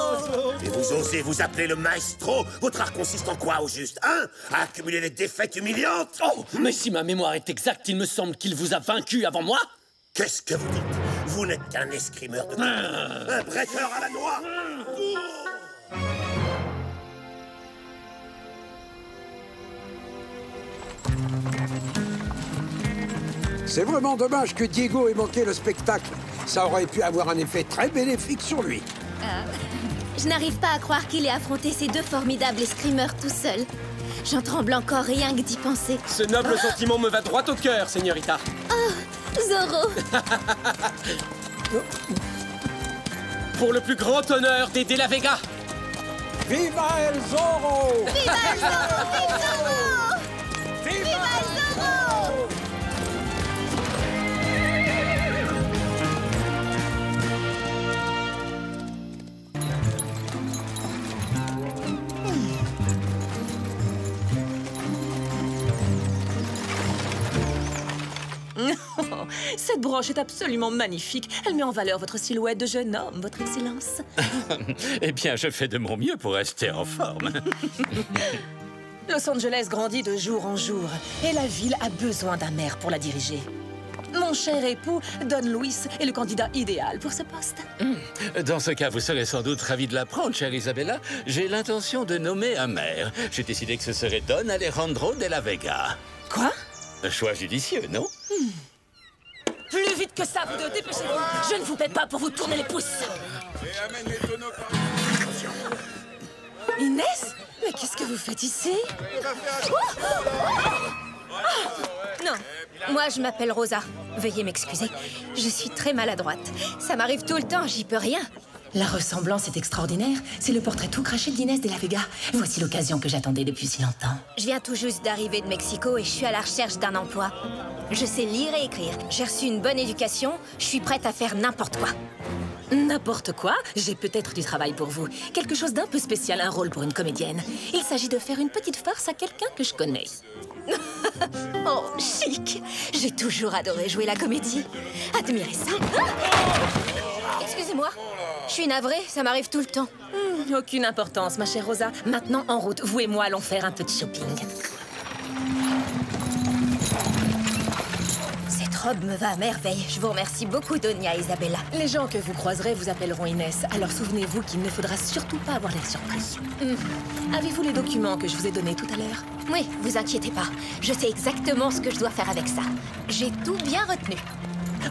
Et vous osez vous appeler le maestro? Votre art consiste en quoi, au juste, hein? À accumuler les défaites humiliantes? Oh, mais si ma mémoire est exacte, il me semble qu'il vous a vaincu avant moi. Qu'est-ce que vous dites? Vous n'êtes qu'un escrimeur de... un bretteur à la noix! C'est vraiment dommage que Diego ait manqué le spectacle. Ça aurait pu avoir un effet très bénéfique sur lui. Je n'arrive pas à croire qu'il ait affronté ces deux formidables escrimeurs tout seul. J'en tremble encore rien que d'y penser. Ce noble sentiment me va droit au cœur, señorita. Oh, Zorro! Pour le plus grand honneur des De La Vega! Viva el Zorro! Viva el Zorro! Viva Zorro! Viva el Zorro! Cette broche est absolument magnifique. Elle met en valeur votre silhouette de jeune homme, votre excellence. Eh bien, je fais de mon mieux pour rester en forme. Los Angeles grandit de jour en jour, et la ville a besoin d'un maire pour la diriger. Mon cher époux, Don Luis, est le candidat idéal pour ce poste. Dans ce cas, vous serez sans doute ravi de l'apprendre, chère Isabella. J'ai l'intention de nommer un maire. J'ai décidé que ce serait Don Alejandro de la Vega. Quoi? Un choix judicieux, non? Plus vite que ça, vous deux, dépêchez-vous. Je ne vous paie pas pour vous tourner les pouces. Inès? Mais qu'est-ce que vous faites ici? Non, moi je m'appelle Rosa. Veuillez m'excuser. Je suis très maladroite. Ça m'arrive tout le temps, j'y peux rien. La ressemblance est extraordinaire. C'est le portrait tout craché d'Inès de la Vega. Voici l'occasion que j'attendais depuis si longtemps. Je viens tout juste d'arriver de Mexico et je suis à la recherche d'un emploi. Je sais lire et écrire. J'ai reçu une bonne éducation. Je suis prête à faire n'importe quoi. N'importe quoi? J'ai peut-être du travail pour vous. Quelque chose d'un peu spécial, un rôle pour une comédienne. Il s'agit de faire une petite farce à quelqu'un que je connais. Oh, chic! J'ai toujours adoré jouer la comédie. Admirez ça. Excusez-moi. Je suis navrée, ça m'arrive tout le temps. Aucune importance, ma chère Rosa. Maintenant, en route, vous et moi allons faire un peu de shopping. Cette robe me va à merveille. Je vous remercie beaucoup, Doña Isabella. Les gens que vous croiserez vous appelleront Inès. Alors souvenez-vous qu'il ne faudra surtout pas avoir l'air surpris. Avez-vous les documents que je vous ai donnés tout à l'heure? Oui, vous inquiétez pas. Je sais exactement ce que je dois faire avec ça. J'ai tout bien retenu.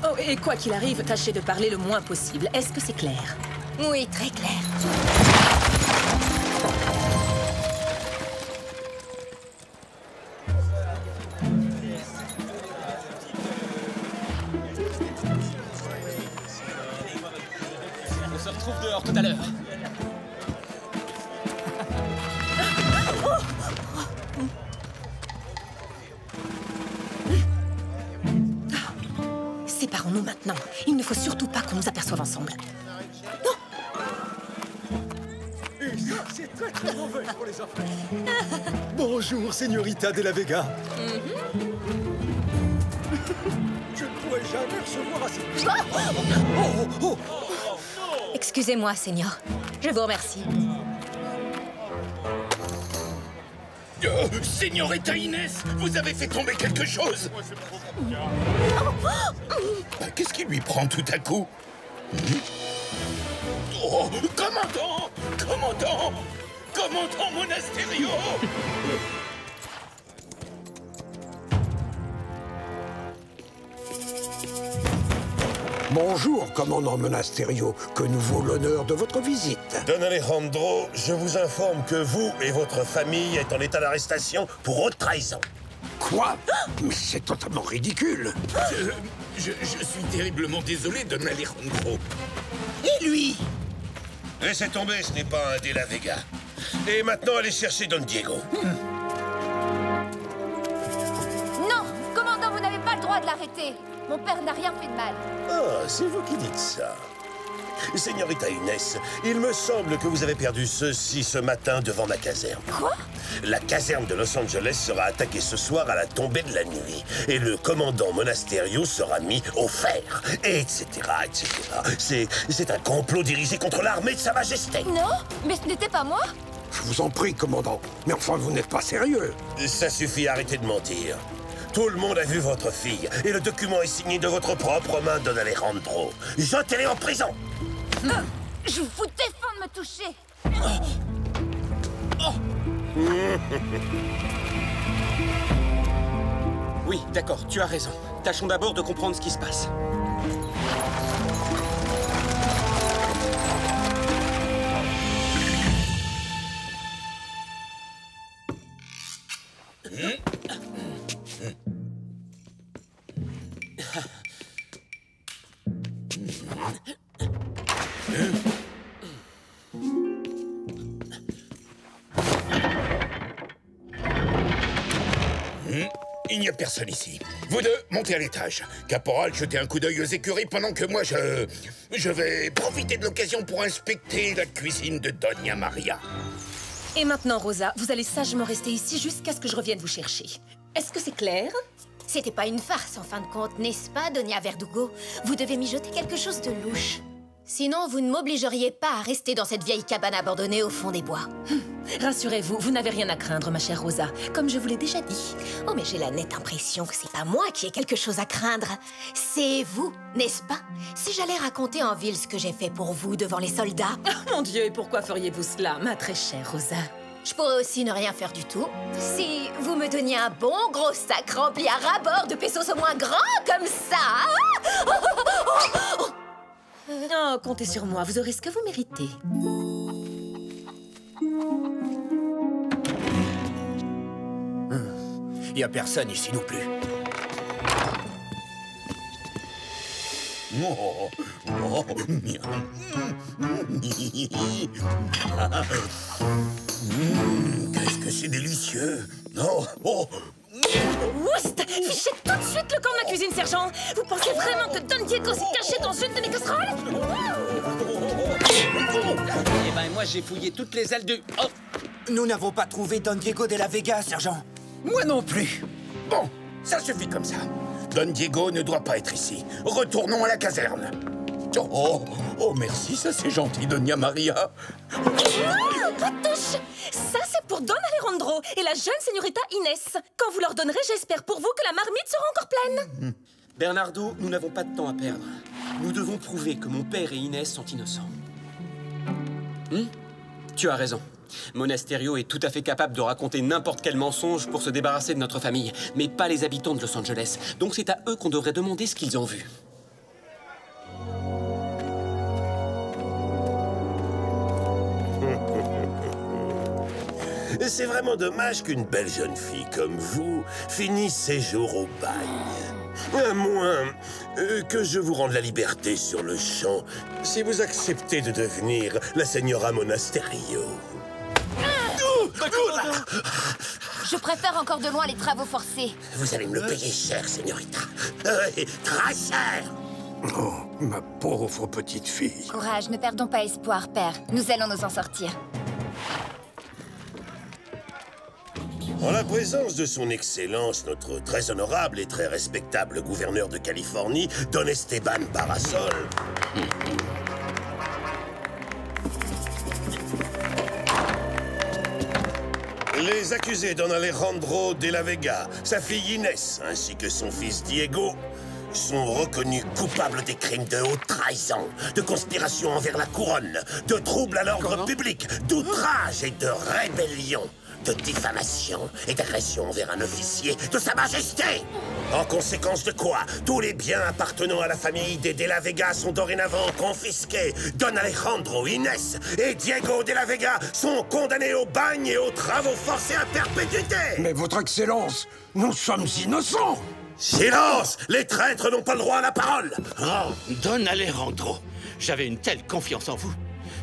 Oh, et quoi qu'il arrive, tâchez de parler le moins possible. Est-ce que c'est clair? Oui, très clair. On se retrouve dehors tout à l'heure. Séparons-nous maintenant. Il ne faut surtout pas qu'on nous aperçoive ensemble. C'est très très mauvais pour les enfants. Bonjour, señorita de la Vega. Je ne pourrais jamais recevoir assez... Excusez-moi, Seigneur. Je vous remercie. Señorita Inès, vous avez fait tomber quelque chose. Qu'est-ce qui lui prend tout à coup? Oh, commandant! Commandant! Commandant Monasterio! Bonjour, commandant Monasterio. Que nous vaut l'honneur de votre visite? Don Alejandro, je vous informe que vous et votre famille êtes en état d'arrestation pour haute trahison. Quoi? Mais c'est totalement ridicule. Je suis terriblement désolé, Don Alejandro. Et lui? Laissez tomber, ce n'est pas un de la Vega. Et maintenant, allez chercher Don Diego. Non, commandant, vous n'avez pas le droit de l'arrêter. Mon père n'a rien fait de mal. Ah, c'est vous qui dites ça. Señorita Inès, il me semble que vous avez perdu ceci ce matin devant ma caserne. Quoi? La caserne de Los Angeles sera attaquée ce soir à la tombée de la nuit. Et le commandant Monasterio sera mis au fer. Et etc., etc. C'est un complot dirigé contre l'armée de Sa Majesté. Non, mais ce n'était pas moi. Je vous en prie, commandant. Mais enfin, vous n'êtes pas sérieux. Ça suffit, arrêtez de mentir. Tout le monde a vu votre fille. Et le document est signé de votre propre main, Don Alejandro. Jetez-les en prison. Je vous défends de me toucher. Oui, d'accord, tu as raison. Tâchons d'abord de comprendre ce qui se passe. Il n'y a personne ici. Vous deux, montez à l'étage. Caporal, jetez un coup d'œil aux écuries pendant que moi, je vais profiter de l'occasion pour inspecter la cuisine de Doña Maria. Et maintenant, Rosa, vous allez sagement rester ici jusqu'à ce que je revienne vous chercher. Est-ce que c'est clair? C'était pas une farce, en fin de compte, n'est-ce pas, Doña Verdugo? Vous devez mijoter quelque chose de louche. Sinon, vous ne m'obligeriez pas à rester dans cette vieille cabane abandonnée au fond des bois. Rassurez-vous, vous n'avez rien à craindre, ma chère Rosa, comme je vous l'ai déjà dit. Oh, mais j'ai la nette impression que c'est pas moi qui ai quelque chose à craindre. C'est vous, n'est-ce pas? Si j'allais raconter en ville ce que j'ai fait pour vous devant les soldats... Oh, mon Dieu, et pourquoi feriez-vous cela, ma très chère Rosa? Je pourrais aussi ne rien faire du tout. Si vous me donniez un bon gros sac rempli à ras-bord de pesos au moins grands comme ça... Oh, comptez sur moi, vous aurez ce que vous méritez. Il n'y a personne ici non plus. Qu'est-ce que c'est délicieux. Non. Oust! Fichez tout de suite le camp de ma cuisine, sergent! Vous pensez vraiment que Don Diego s'est caché dans une de mes casseroles? Eh ben, moi, j'ai fouillé toutes les ailes du... Oh! Nous n'avons pas trouvé Don Diego de la Vega, sergent. Moi non plus. Bon, ça suffit comme ça. Don Diego ne doit pas être ici. Retournons à la caserne. Oh, merci, ça c'est gentil, Doña Maria. Touche! Ça, c'est pour Don Alejandro et la jeune señorita Inès. Quand vous leur donnerez, j'espère pour vous que la marmite sera encore pleine. Bernardo, nous n'avons pas de temps à perdre. Nous devons prouver que mon père et Inès sont innocents. Tu as raison. Monasterio est tout à fait capable de raconter n'importe quel mensonge pour se débarrasser de notre famille, mais pas les habitants de Los Angeles. Donc c'est à eux qu'on devrait demander ce qu'ils ont vu. C'est vraiment dommage qu'une belle jeune fille comme vous finisse ses jours au bail. À moins que je vous rende la liberté sur le champ, si vous acceptez de devenir la señora Monasterio. Je préfère encore de loin les travaux forcés. Vous allez me le payer cher, señorita. Très cher. Oh, ma pauvre petite fille. Courage, ne perdons pas espoir, père. Nous allons nous en sortir. En la présence de son Excellence, notre très honorable et très respectable gouverneur de Californie, Don Esteban Parasol. Les accusés Don Alejandro de la Vega, sa fille Inès, ainsi que son fils Diego, sont reconnus coupables des crimes de haute trahison, de conspiration envers la couronne, de troubles à l'ordre public, d'outrage et de rébellion. de diffamation et d'agression envers un officier de Sa Majesté. En conséquence de quoi, tous les biens appartenant à la famille des De la Vega sont dorénavant confisqués. Don Alejandro, Inès et Diego De la Vega sont condamnés au bagne et aux travaux forcés à perpétuité. Mais votre Excellence, nous sommes innocents. Silence! Les traîtres n'ont pas le droit à la parole. Oh, Don Alejandro, j'avais une telle confiance en vous.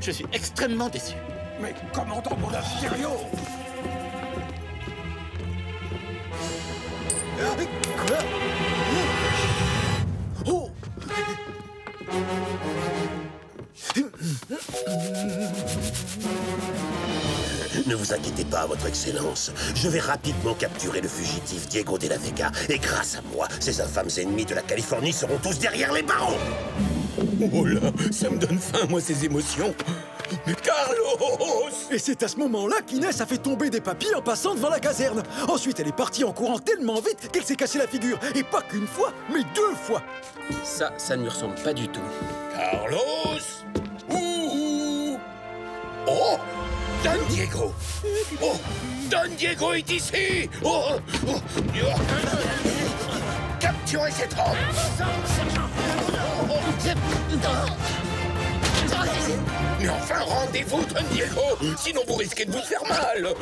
Je suis extrêmement déçu. Mais commandant Monasterio! Quoi? Oh! Ne vous inquiétez pas, votre Excellence. Je vais rapidement capturer le fugitif Diego De la Vega. Et grâce à moi, ces infâmes ennemis de la Californie seront tous derrière les barreaux. Oh là, ça me donne faim, moi, ces émotions. Mais Carlos! Et c'est à ce moment-là qu'Inès a fait tomber des papilles en passant devant la caserne. Ensuite, elle est partie en courant tellement vite qu'elle s'est cassée la figure. Et pas qu'une fois, mais 2 fois. Ça ne lui ressemble pas du tout. Carlos! Ouh! Oh! Don Diego! Oh! Don Diego est ici! Oh! Oh! Capturez cet homme! Mais enfin, rendez-vous, Don Diego! Sinon, vous risquez de vous faire mal!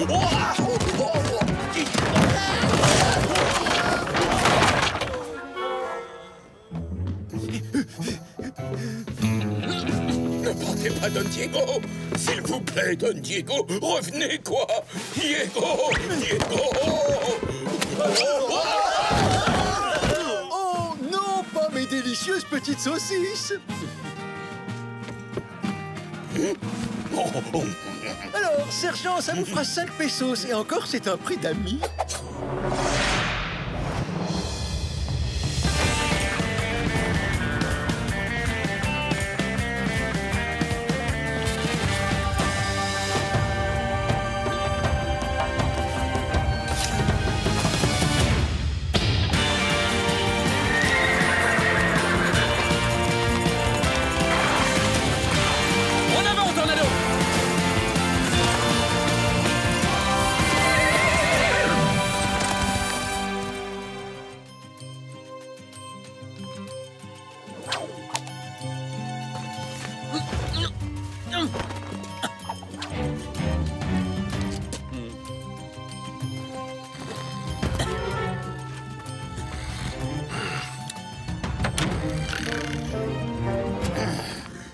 Ne partez pas, Don Diego! S'il vous plaît, Don Diego, revenez, quoi! Diego! Diego! Oh non, pas mes délicieuses petites saucisses! Alors, sergent, ça vous fera 5 pesos. Et encore, c'est un prix d'ami.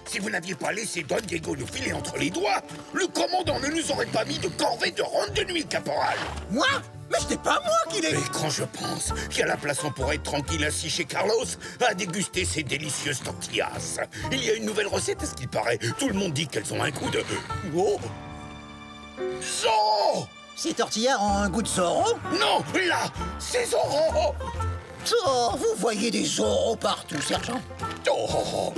Si vous n'aviez pas laissé Don Diego nous filer entre les doigts, le commandant ne nous aurait pas mis de corvée de ronde de nuit, caporal. Moi? Mais c'était pas moi qui l'ai... Et quand je pense qu'à la place on pourrait être tranquille assis chez Carlos à déguster ces délicieuses tortillas. Il y a une nouvelle recette, à ce qu'il paraît. Tout le monde dit qu'elles ont un goût de... Oh! Zorro! Ces tortillas ont un goût de Zorro? Non, là, c'est Zorro! Oh, vous voyez des Zorro partout, sergent. Oh,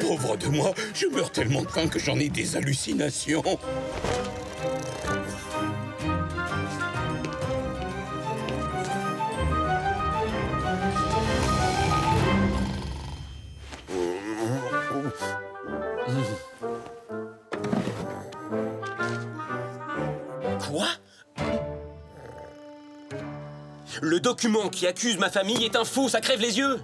pauvre de moi, je meurs tellement de faim que j'en ai des hallucinations. Quoi? Le document qui accuse ma famille est un faux, ça crève les yeux!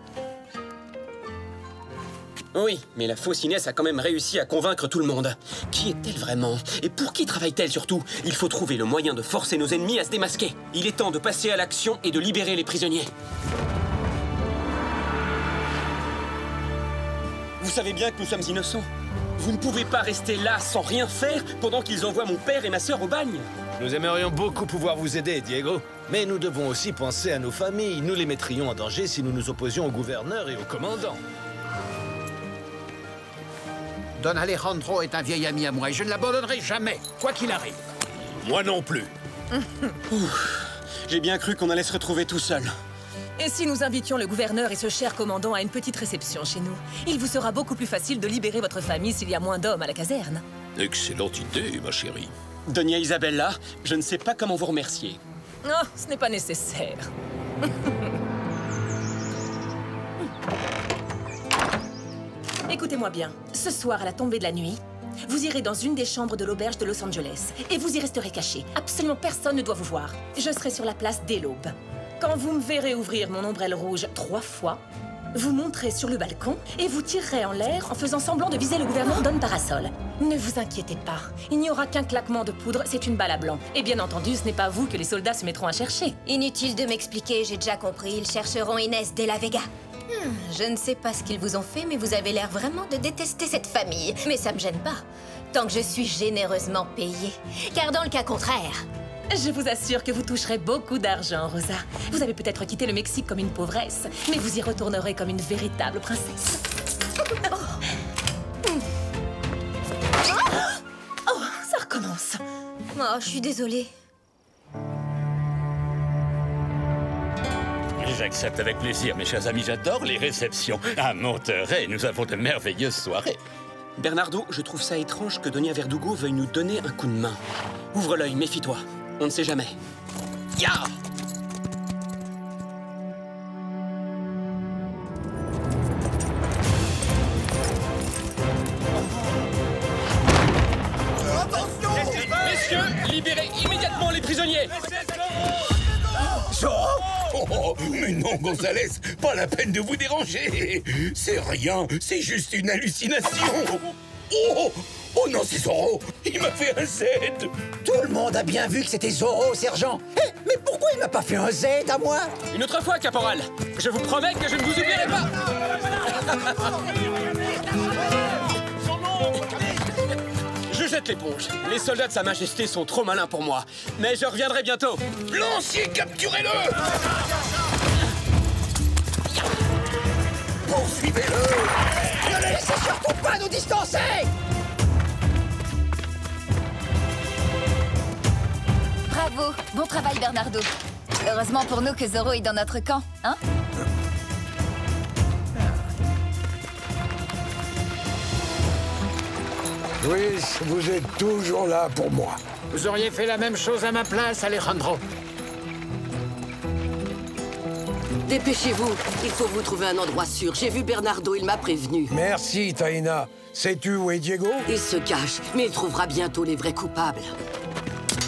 Oui, mais la fausse Inès a quand même réussi à convaincre tout le monde. Qui est-elle vraiment? Et pour qui travaille-t-elle surtout? Il faut trouver le moyen de forcer nos ennemis à se démasquer. Il est temps de passer à l'action et de libérer les prisonniers. Vous savez bien que nous sommes innocents. Vous ne pouvez pas rester là sans rien faire pendant qu'ils envoient mon père et ma sœur au bagne. Nous aimerions beaucoup pouvoir vous aider, Diego. Mais nous devons aussi penser à nos familles. Nous les mettrions en danger si nous nous opposions au gouverneur et au commandant. Don Alejandro est un vieil ami à moi et je ne l'abandonnerai jamais, quoi qu'il arrive. Moi non plus. J'ai bien cru qu'on allait se retrouver tout seul. Et si nous invitions le gouverneur et ce cher commandant à une petite réception chez nous? Il vous sera beaucoup plus facile de libérer votre famille s'il y a moins d'hommes à la caserne. Excellente idée, ma chérie. Doña Isabella, je ne sais pas comment vous remercier. Oh, ce n'est pas nécessaire. Écoutez-moi bien. Ce soir, à la tombée de la nuit, Vous irez dans une des chambres de l'auberge de Los Angeles et vous y resterez caché. Absolument personne ne doit vous voir. Je serai sur la place dès l'aube. Quand vous me verrez ouvrir mon ombrelle rouge 3 fois, vous monterez sur le balcon et vous tirerez en l'air en faisant semblant de viser le gouverneur Don Parasol. Ne vous inquiétez pas, il n'y aura qu'un claquement de poudre, c'est une balle à blanc. Et bien entendu, ce n'est pas vous que les soldats se mettront à chercher. Inutile de m'expliquer, j'ai déjà compris. Ils chercheront Inès de la Vega. Je ne sais pas ce qu'ils vous ont fait, mais vous avez l'air vraiment de détester cette famille. Mais ça me gêne pas, tant que je suis généreusement payée. Car dans le cas contraire... Je vous assure que vous toucherez beaucoup d'argent, Rosa. Vous avez peut-être quitté le Mexique comme une pauvresse, mais vous y retournerez comme une véritable princesse. Oh, ça recommence. Oh, je suis désolée. J'accepte avec plaisir, mes chers amis, j'adore les réceptions. À Monterey, nous avons de merveilleuses soirées. Bernardo, je trouve ça étrange que Donia Verdugo veuille nous donner un coup de main. Ouvre l'œil, méfie-toi. On ne sait jamais. Ya! Attention! Messieurs, libérez immédiatement les prisonniers! Oh, mais non, Gonzalez, pas la peine de vous déranger. C'est rien, c'est juste une hallucination. Oh, oh non, c'est Zorro. Il m'a fait un Z. Tout le monde a bien vu que c'était Zorro, sergent. Mais pourquoi il m'a pas fait un Z à moi? Une autre fois, caporal. Je vous promets que je ne vous oublierai pas. Je jette l'éponge. Les soldats de Sa Majesté sont trop malins pour moi. Mais je reviendrai bientôt. Lancier, capturez-le! Poursuivez-le! Ne laissez surtout pas nous distancer! Bravo, bon travail Bernardo. Heureusement pour nous que Zorro est dans notre camp, hein? Luis, vous êtes toujours là pour moi. Vous auriez fait la même chose à ma place, Alejandro. Dépêchez-vous, il faut vous trouver un endroit sûr. J'ai vu Bernardo, il m'a prévenu. Merci, Taina. Sais-tu où est Diego? Il se cache, mais il trouvera bientôt les vrais coupables.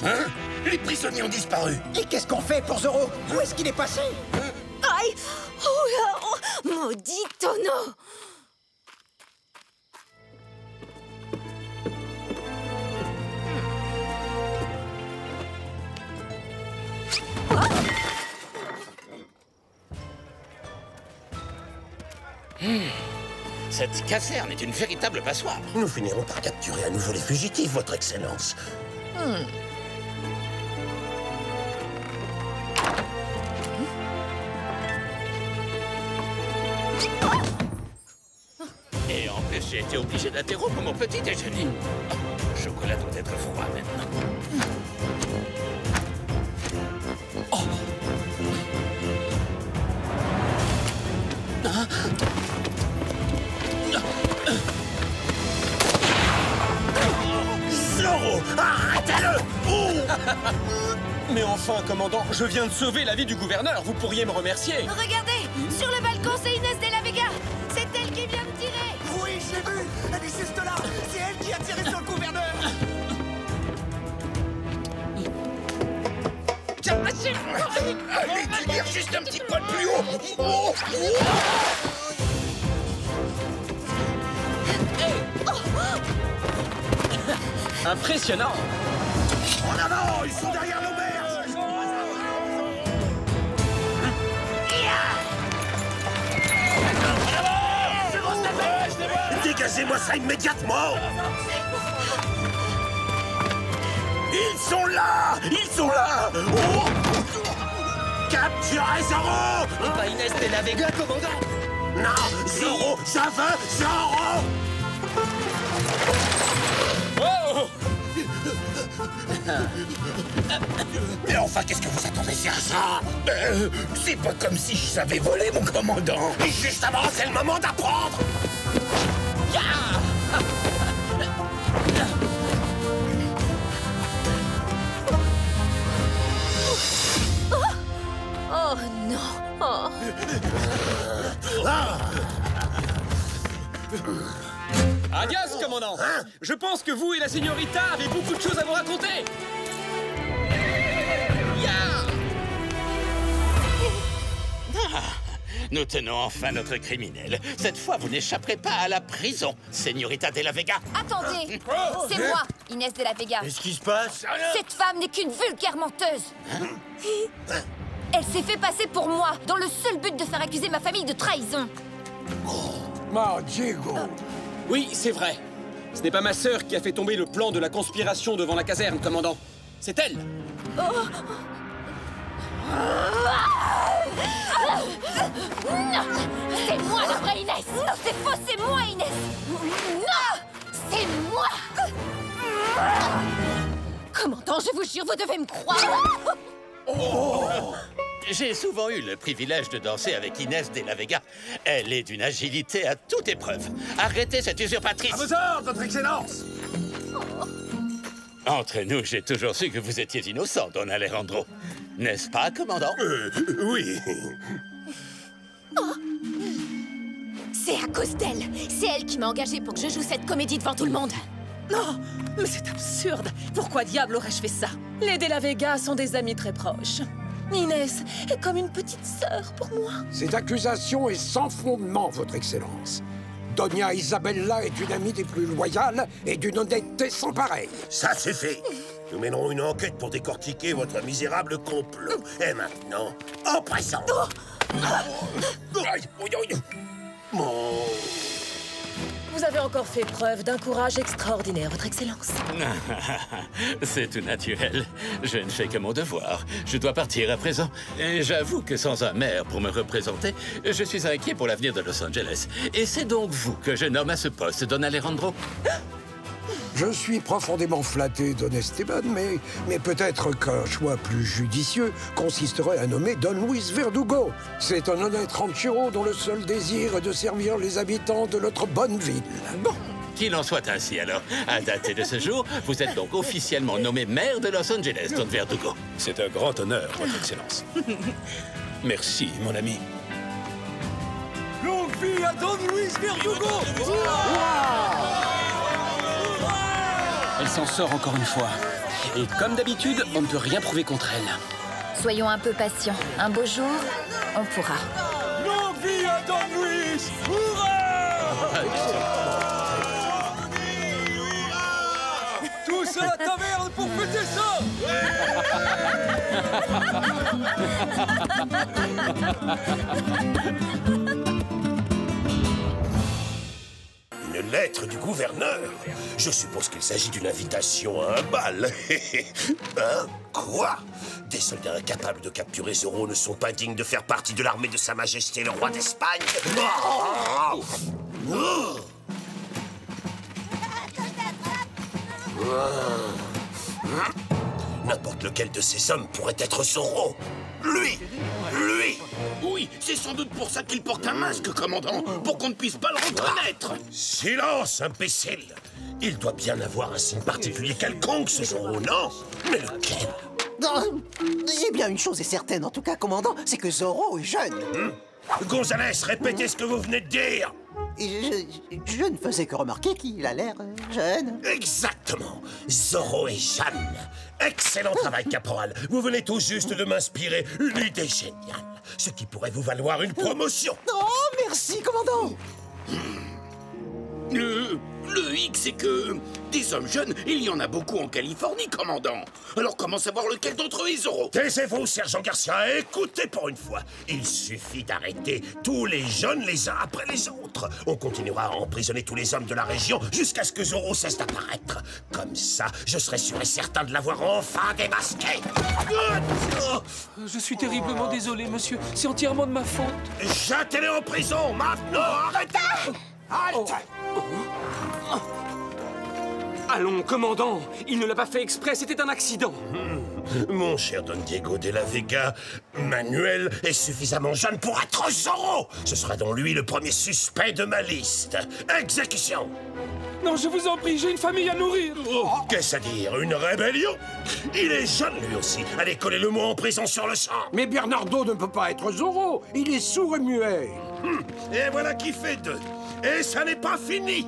Hein? Les prisonniers ont disparu. Et qu'est-ce qu'on fait pour Zorro? Où est-ce qu'il est passé? Aïe! Oh là! Oh, maudit tonneau! Cette caserne est une véritable passoire. Nous finirons par capturer à nouveau les fugitifs, votre Excellence. Et en plus, j'ai été obligé d'interrompre mon petit déjeuner. Le chocolat doit être froid maintenant. Zorro, arrêtez-le! Mais enfin, commandant, je viens de sauver la vie du gouverneur. Vous pourriez me remercier. Regardez! Sur le balcon, c'est Inès de la Vega! C'est elle qui vient de tirer! Oui, je l'ai vu. Elle est juste là. C'est elle qui a tiré sur le gouverneur. Allez, tenir juste un petit poil plus haut. Oh, Impressionnant. En avant, ils sont derrière l'auberge. Dégagez-moi ça immédiatement! Ils sont là! Ils sont là! Oh! Capturez Zorro! Et pas Inès de la Vega, commandant! Non! Zorro! Je veux Zorro! Oh! Mais enfin, qu'est-ce que vous attendez à ça? C'est pas comme si je savais voler, mon commandant. Justement, c'est le moment d'apprendre! Oh non! Oh. Adios, commandant. Je pense que vous et la signorita avez beaucoup de choses à vous raconter. Nous tenons enfin notre criminel. Cette fois, vous n'échapperez pas à la prison, Señorita de la Vega. Attendez, c'est moi, Inès de la Vega. Qu'est-ce qui se passe? Cette femme n'est qu'une vulgaire menteuse. Elle s'est fait passer pour moi, dans le seul but de faire accuser ma famille de trahison. Diego. Oui, c'est vrai. Ce n'est pas ma sœur qui a fait tomber le plan de la conspiration devant la caserne, commandant. C'est elle. Non, c'est moi la vraie Inès. Non, c'est faux, c'est moi Inès. Non, c'est moi. Commandant, je vous jure, vous devez me croire. J'ai souvent eu le privilège de danser avec Inès de la Vega. Elle est d'une agilité à toute épreuve. Arrêtez cette usurpatrice. À vos ordres, votre excellence. Entre nous, j'ai toujours su que vous étiez innocent, Don Alejandro. N'est-ce pas, commandant? Oui. C'est à cause d'elle. C'est elle qui m'a engagée pour que je joue cette comédie devant tout le monde. Non, mais c'est absurde. Pourquoi diable aurais-je fait ça? Les De la Vega sont des amis très proches. Inès est comme une petite sœur pour moi. Cette accusation est sans fondement, votre excellence. Doña Isabella est une amie des plus loyales et d'une honnêteté sans pareille. Ça suffit. Nous mènerons une enquête pour décortiquer votre misérable complot. Et maintenant, en présent. Vous avez encore fait preuve d'un courage extraordinaire, votre excellence. C'est tout naturel. Je ne fais que mon devoir. Je dois partir à présent. Et j'avoue que sans un maire pour me représenter, je suis inquiet pour l'avenir de Los Angeles. Et c'est donc vous que je nomme à ce poste, Don Alejandro. Je suis profondément flatté, Don Esteban, mais peut-être qu'un choix plus judicieux consisterait à nommer Don Luis Verdugo. C'est un honnête ranchero dont le seul désir est de servir les habitants de notre bonne ville. Bon, qu'il en soit ainsi alors. À dater de ce jour, vous êtes donc officiellement nommé maire de Los Angeles, Don Verdugo. C'est un grand honneur, votre excellence. Merci, mon ami. Longue vie à Don Luis Verdugo! Elle s'en sort encore une fois. Et comme d'habitude, on ne peut rien prouver contre elle. Soyons un peu patients. Un beau jour, on pourra. Longue vie à Don Luis! Hurrah! Tous à la taverne pour fêter ça! Une lettre du gouverneur? Je suppose qu'il s'agit d'une invitation à un bal. Hein? Quoi? Des soldats incapables de capturer Zorro ne sont pas dignes de faire partie de l'armée de Sa Majesté le roi d'Espagne? N'importe lequel de ces hommes pourrait être Zorro. Lui! Oui, c'est sans doute pour ça qu'il porte un masque, commandant, pour qu'on ne puisse pas le reconnaître. Silence, imbécile! Il doit bien avoir un signe particulier quelconque, ce Zorro, non? Mais lequel? Eh bien, une chose est certaine, en tout cas, commandant, c'est que Zorro est jeune. Gonzalez, répétez ce que vous venez de dire! Je ne faisais que remarquer qu'il a l'air jeune. Exactement. Zorro est jeune. Excellent travail, caporal. Vous venez tout juste de m'inspirer une idée géniale. Ce qui pourrait vous valoir une promotion. Oh, merci, commandant. Le hic, c'est que des hommes jeunes, il y en a beaucoup en Californie, commandant. Alors comment savoir lequel d'entre eux est Zorro? Taisez-vous, sergent Garcia, écoutez pour une fois. Il suffit d'arrêter tous les jeunes les uns après les autres. On continuera à emprisonner tous les hommes de la région jusqu'à ce que Zorro cesse d'apparaître. Comme ça, je serai sûr et certain de l'avoir enfin démasqué. Je suis terriblement désolé, monsieur. C'est entièrement de ma faute. Jetez-les en prison, maintenant. Arrêtez! Halte! Allons, commandant, il ne l'a pas fait exprès, c'était un accident. Mon cher Don Diego de la Vega, Manuel est suffisamment jeune pour être Zorro. Ce sera donc lui le premier suspect de ma liste. Exécution! Non, je vous en prie, j'ai une famille à nourrir. Qu'est-ce à dire? Une rébellion? Il est jeune lui aussi. Allez, collez-le-moi en prison sur le champ. Mais Bernardo ne peut pas être Zorro. Il est sourd et muet. Et voilà qui fait deux. Et ça n'est pas fini.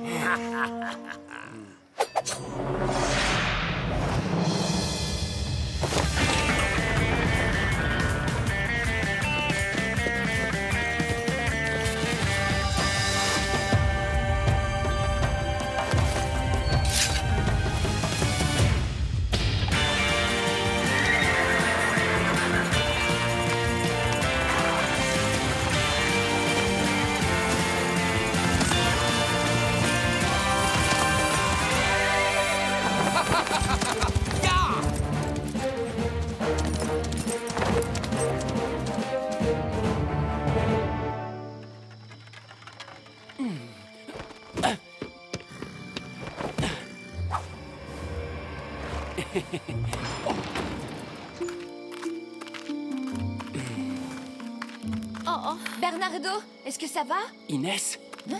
Oh, Bernardo, est-ce que ça va? Inès? Hein?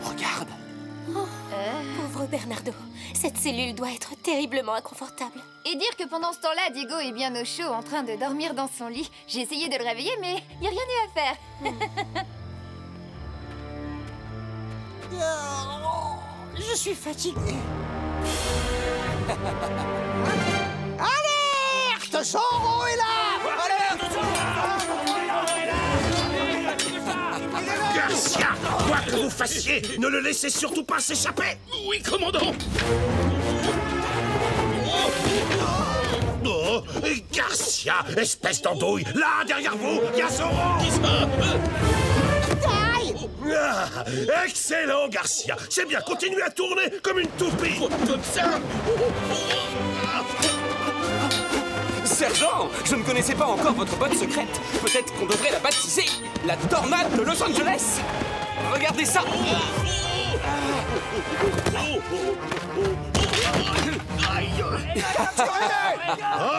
Regarde. Pauvre Bernardo, cette cellule doit être terriblement inconfortable. Et dire que pendant ce temps-là, Diego est bien au chaud en train de dormir dans son lit. J'ai essayé de le réveiller, mais il n'y a rien eu à faire. Je suis fatigué. Alerte! Zorro est là! Alerte! Garcia, quoi que vous fassiez, ne le laissez surtout pas s'échapper. Oui, commandant. Oh, Garcia, espèce d'andouille, là, derrière vous, il y a Zorro. Ah, excellent, Garcia. C'est bien, continuez à tourner comme une toupie. Comme ça. Sergent, je ne connaissais pas encore votre botte secrète. Peut-être qu'on devrait la baptiser la tornade de Los Angeles. Regardez ça.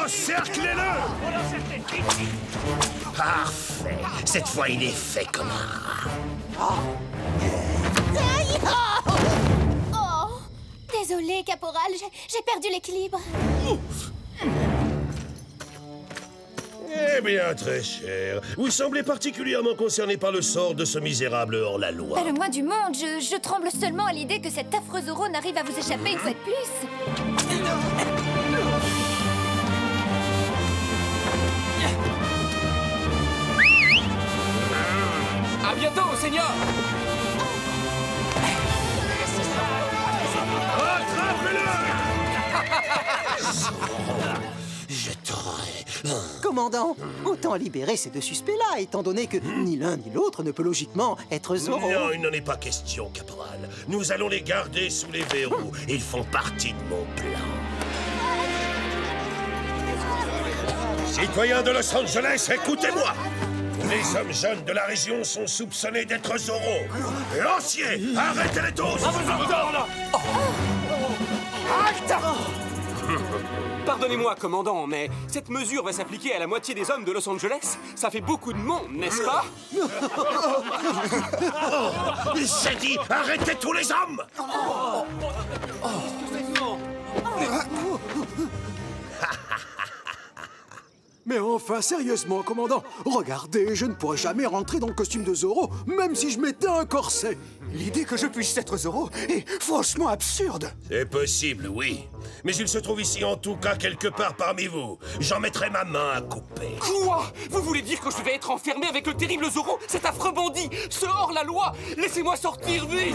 Encerclez-le. Parfait. Cette fois, il est fait comme un rat. Oh! Désolé, caporal, j'ai perdu l'équilibre. Eh bien, très cher, vous semblez particulièrement concerné par le sort de ce misérable hors-la-loi. Pas le moins du monde, je tremble seulement à l'idée que cet affreux Zorro n'arrive à vous échapper une fois de plus. À bientôt, Seigneur. Je t'aurai. Commandant, autant libérer ces deux suspects-là, étant donné que ni l'un ni l'autre ne peut logiquement être Zorro. Non, il n'en est pas question, caporal. Nous allons les garder sous les verrous. Ils font partie de mon plan. Citoyens de Los Angeles, écoutez-moi. Tous les hommes jeunes de la région sont soupçonnés d'être Zorro. Lanciers, arrêtez-les tous. Pardonnez-moi, commandant, mais cette mesure va s'appliquer à la moitié des hommes de Los Angeles. Ça fait beaucoup de monde, n'est-ce pas? J'ai dit, arrêtez tous les hommes. Mais enfin, sérieusement, commandant, regardez, je ne pourrais jamais rentrer dans le costume de Zorro, même si je mettais un corset. L'idée que je puisse être Zorro est franchement absurde. C'est possible, oui. Mais il se trouve ici en tout cas quelque part parmi vous. J'en mettrai ma main à couper. Quoi? Vous voulez dire que je vais être enfermé avec le terrible Zorro, cet affreux bandit, ce hors-la-loi? Laissez-moi sortir vite.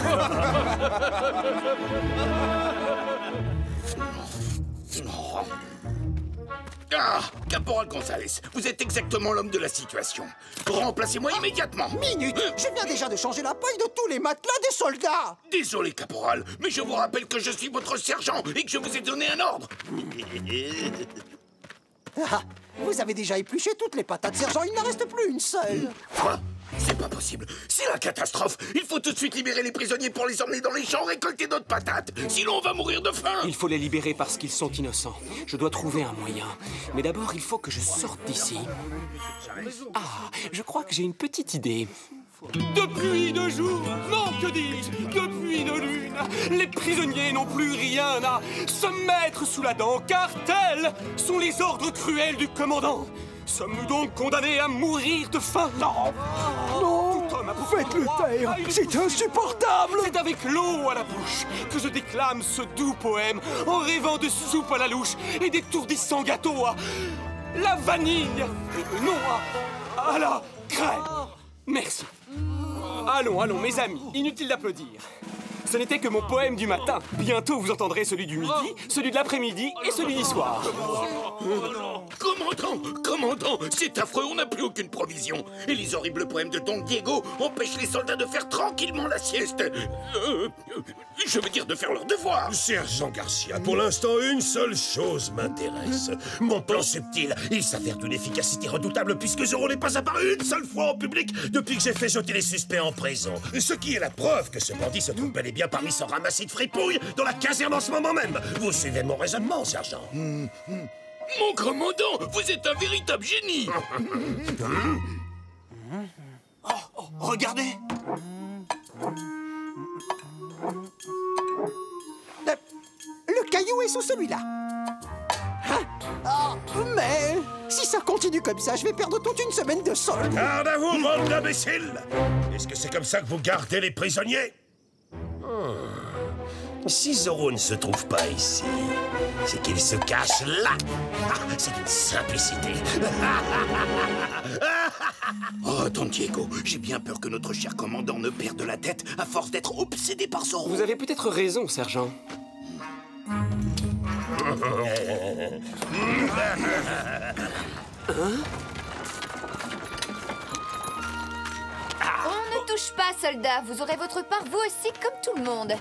Ah, Caporal Gonzalez, vous êtes exactement l'homme de la situation. Remplacez-moi immédiatement. Minute, je viens déjà de changer la paille de tous les matelas des soldats. Désolé, Caporal, mais je vous rappelle que je suis votre sergent et que je vous ai donné un ordre. Ah, vous avez déjà épluché toutes les patates, sergent, il n'en reste plus une seule. Quoi? C'est pas possible. C'est la catastrophe. Il faut tout de suite libérer les prisonniers pour les emmener dans les champs récolter d'autres patates. Sinon, on va mourir de faim. Il faut les libérer parce qu'ils sont innocents. Je dois trouver un moyen. Mais d'abord, il faut que je sorte d'ici. Ah, je crois que j'ai une petite idée. Depuis 2 jours, non, que dis-je, depuis 2 lunes, les prisonniers n'ont plus rien à se mettre sous la dent, car tels sont les ordres cruels du commandant. Sommes-nous donc condamnés à mourir de faim? Non! Tout homme Faites-le taire! C'est insupportable! C'est avec l'eau à la bouche que je déclame ce doux poème en rêvant de soupe à la louche et d'étourdissants gâteaux à la vanille. Non, à la crème. Merci. Allons, allons, mes amis, inutile d'applaudir. Ce n'était que mon poème du matin. Bientôt, vous entendrez celui du midi, celui de l'après-midi et celui du soir. Commandant, c'est affreux, on n'a plus aucune provision. Et les horribles poèmes de Don Diego empêchent les soldats de faire tranquillement la sieste. Je veux dire de faire leur devoir. Sergent Garcia, pour l'instant, une seule chose m'intéresse. Mon plan subtil, il s'avère d'une efficacité redoutable puisque Zorro n'est pas apparu une seule fois en public depuis que j'ai fait jeter les suspects en prison. Ce qui est la preuve que ce bandit se trouve bel et bien parmi ce ramassis de fripouilles dans la caserne en ce moment même. Vous suivez mon raisonnement, sergent? Mon commandant, vous êtes un véritable génie. Regardez. Le caillou est sous celui-là. Mais si ça continue comme ça, je vais perdre toute une semaine de solde. Garde à vous, bande d'imbéciles! Est-ce que c'est comme ça que vous gardez les prisonniers? Si Zorro ne se trouve pas ici, c'est qu'il se cache là. C'est une simplicité. Oh, Don Diego, j'ai bien peur que notre cher commandant ne perde la tête à force d'être obsédé par Zorro. Vous avez peut-être raison, sergent. On ne touche pas, soldat. Vous aurez votre part, vous aussi, comme tout le monde.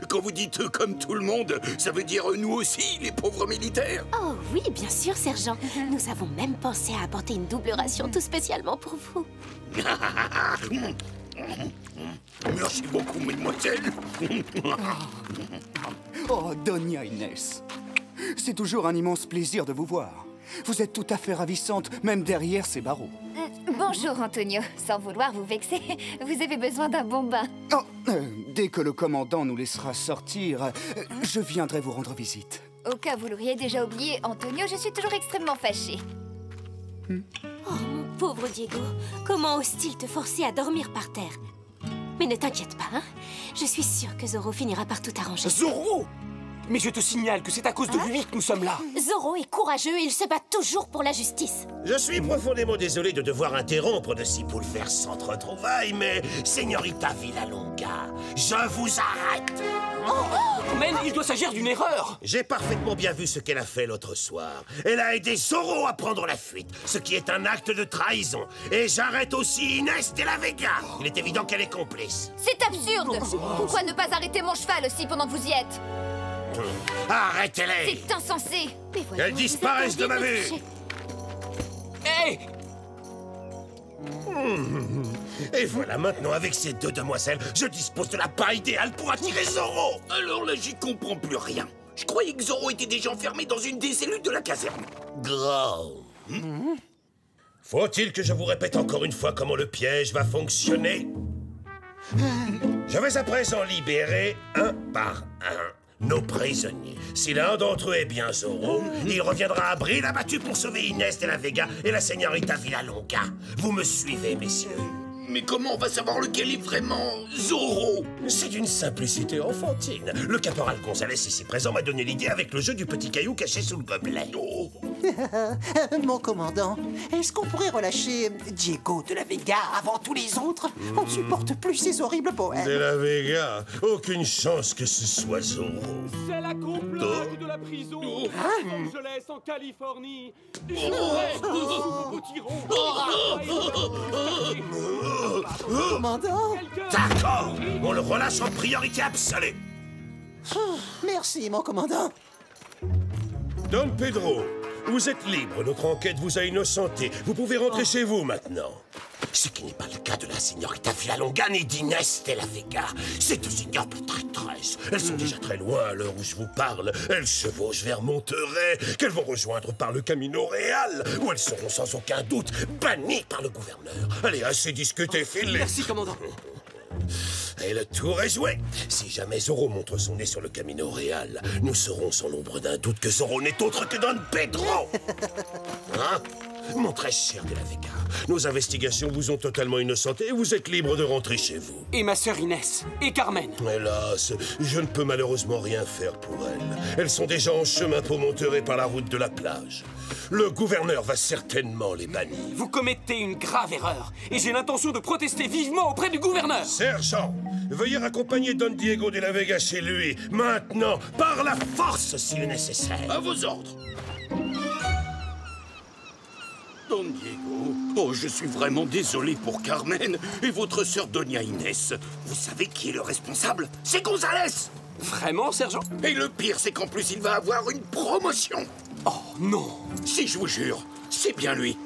Quand vous dites « comme tout le monde », ça veut dire nous aussi, les pauvres militaires? Oh oui, bien sûr, sergent. Nous avons même pensé à apporter une double ration tout spécialement pour vous. Merci beaucoup, mademoiselle. Oh, Doña Inès. C'est toujours un immense plaisir de vous voir. Vous êtes tout à fait ravissante, même derrière ces barreaux. Bonjour, Antonio. Sans vouloir vous vexer, vous avez besoin d'un bon bain. Oh, dès que le commandant nous laissera sortir, je viendrai vous rendre visite. Au cas où vous l'auriez déjà oublié, Antonio, je suis toujours extrêmement fâchée. Oh, mon pauvre Diego. Comment ose-t-il te forcer à dormir par terre? Mais ne t'inquiète pas, hein. Je suis sûre que Zorro finira par tout arranger. Zorro? Mais je te signale que c'est à cause de lui que nous sommes là. Zorro est courageux et il se bat toujours pour la justice. Je suis profondément désolé de devoir interrompre de si bouleversantes retrouvailles, mais Señorita Villalonga, je vous arrête. Mais il doit s'agir d'une erreur. J'ai parfaitement bien vu ce qu'elle a fait l'autre soir. Elle a aidé Zorro à prendre la fuite, ce qui est un acte de trahison. Et j'arrête aussi Inès de la Vega. Il est évident qu'elle est complice. C'est absurde. Pourquoi ne pas arrêter mon cheval aussi pendant que vous y êtes? Arrêtez-les! C'est insensé. Qu'elles disparaissent de ma vue! Hé! Et voilà, maintenant, avec ces deux demoiselles, je dispose de la part idéale pour attirer Zorro! Alors là, j'y comprends plus rien. Je croyais que Zorro était déjà enfermé dans une des cellules de la caserne. Gros. Faut-il que je vous répète encore une fois comment le piège va fonctionner? Je vais à présent libérer un par un nos prisonniers. Si l'un d'entre eux est bien Zorro, il reviendra à bride abattu pour sauver Inès de la Vega et la Señorita Villalonga. Vous me suivez, messieurs? Mais comment on va savoir lequel est vraiment Zorro? C'est d'une simplicité enfantine. Le caporal Gonzalez ici présent m'a donné l'idée avec le jeu du petit caillou caché sous le gobelet. Mon commandant, est-ce qu'on pourrait relâcher Diego de la Vega avant tous les autres? On ne supporte plus ces horribles poèmes. De la Vega, aucune chance que ce soit Zorro. C'est la complainte de la prison Los Angeles en Californie. Commandant? D'accord, on le relâche en priorité absolue. Merci, mon commandant. Don Pedro, vous êtes libre, notre enquête vous a innocenté. Vous pouvez rentrer chez vous maintenant. Ce qui n'est pas le cas de la Señorita Villalonga ni d'Inès de la Vega. Ces deux ignobles traîtresses. Elles sont déjà très loin à l'heure où je vous parle. Elles chevauchent vers Monterrey, qu'elles vont rejoindre par le Camino Real, où elles seront sans aucun doute bannies par le gouverneur. Allez, assez discuté, filez. Merci, commandant. Et le tour est joué. Si jamais Zorro montre son nez sur le Camino Real, nous saurons sans l'ombre d'un doute que Zorro n'est autre que Don Pedro. Hein? Mon très cher De La Vega, nos investigations vous ont totalement innocenté et vous êtes libre de rentrer chez vous. Et ma sœur Inès. Et Carmen. Hélas, je ne peux malheureusement rien faire pour elles. Elles sont déjà en chemin pour Monterey par la route de la plage. Le gouverneur va certainement les bannir. Vous commettez une grave erreur. Et j'ai l'intention de protester vivement auprès du gouverneur. Sergent, veuillez raccompagner Don Diego De La Vega chez lui, maintenant, par la force s'il est nécessaire. À vos ordres. Don Diego, oh, je suis vraiment désolé pour Carmen et votre sœur Doña Inès. Vous savez qui est le responsable? C'est Gonzalez. Vraiment, sergent? Et le pire, c'est qu'en plus, il va avoir une promotion. Oh, non. Si, je vous jure, c'est bien lui.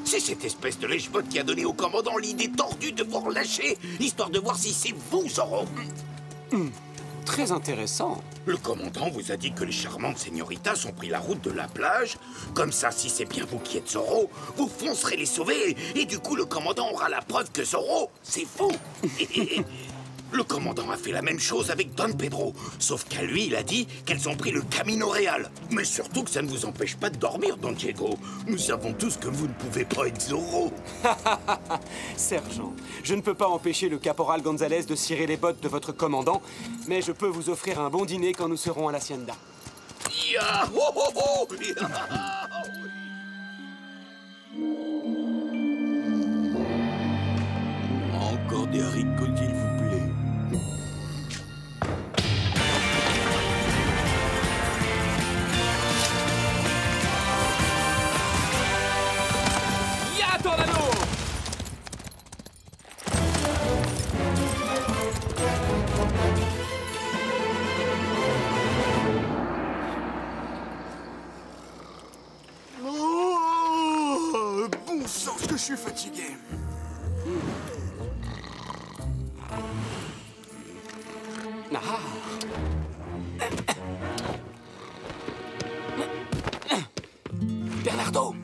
C'est cette espèce de lèche-botte qui a donné au commandant l'idée tordue de vous relâcher, histoire de voir si c'est vous, Zorro. Très intéressant. Le commandant vous a dit que les charmantes señoritas ont pris la route de la plage. Comme ça, si c'est bien vous qui êtes Zorro, vous foncerez les sauver. Et du coup, le commandant aura la preuve que Zorro, c'est vous. Le commandant a fait la même chose avec Don Pedro. Sauf qu'à lui, il a dit qu'elles ont pris le Camino Real. Mais surtout que ça ne vous empêche pas de dormir, Don Diego. Nous savons tous que vous ne pouvez pas être Zorro. Sergent, je ne peux pas empêcher le caporal Gonzalez de cirer les bottes de votre commandant, mais je peux vous offrir un bon dîner quand nous serons à l'hacienda. Ya! Oh, oh, oh! Encore des haricots, s'il vous plaît. Ya, Tornado! Oh, bon sang, que je suis fatigué. Ah. Bernardo!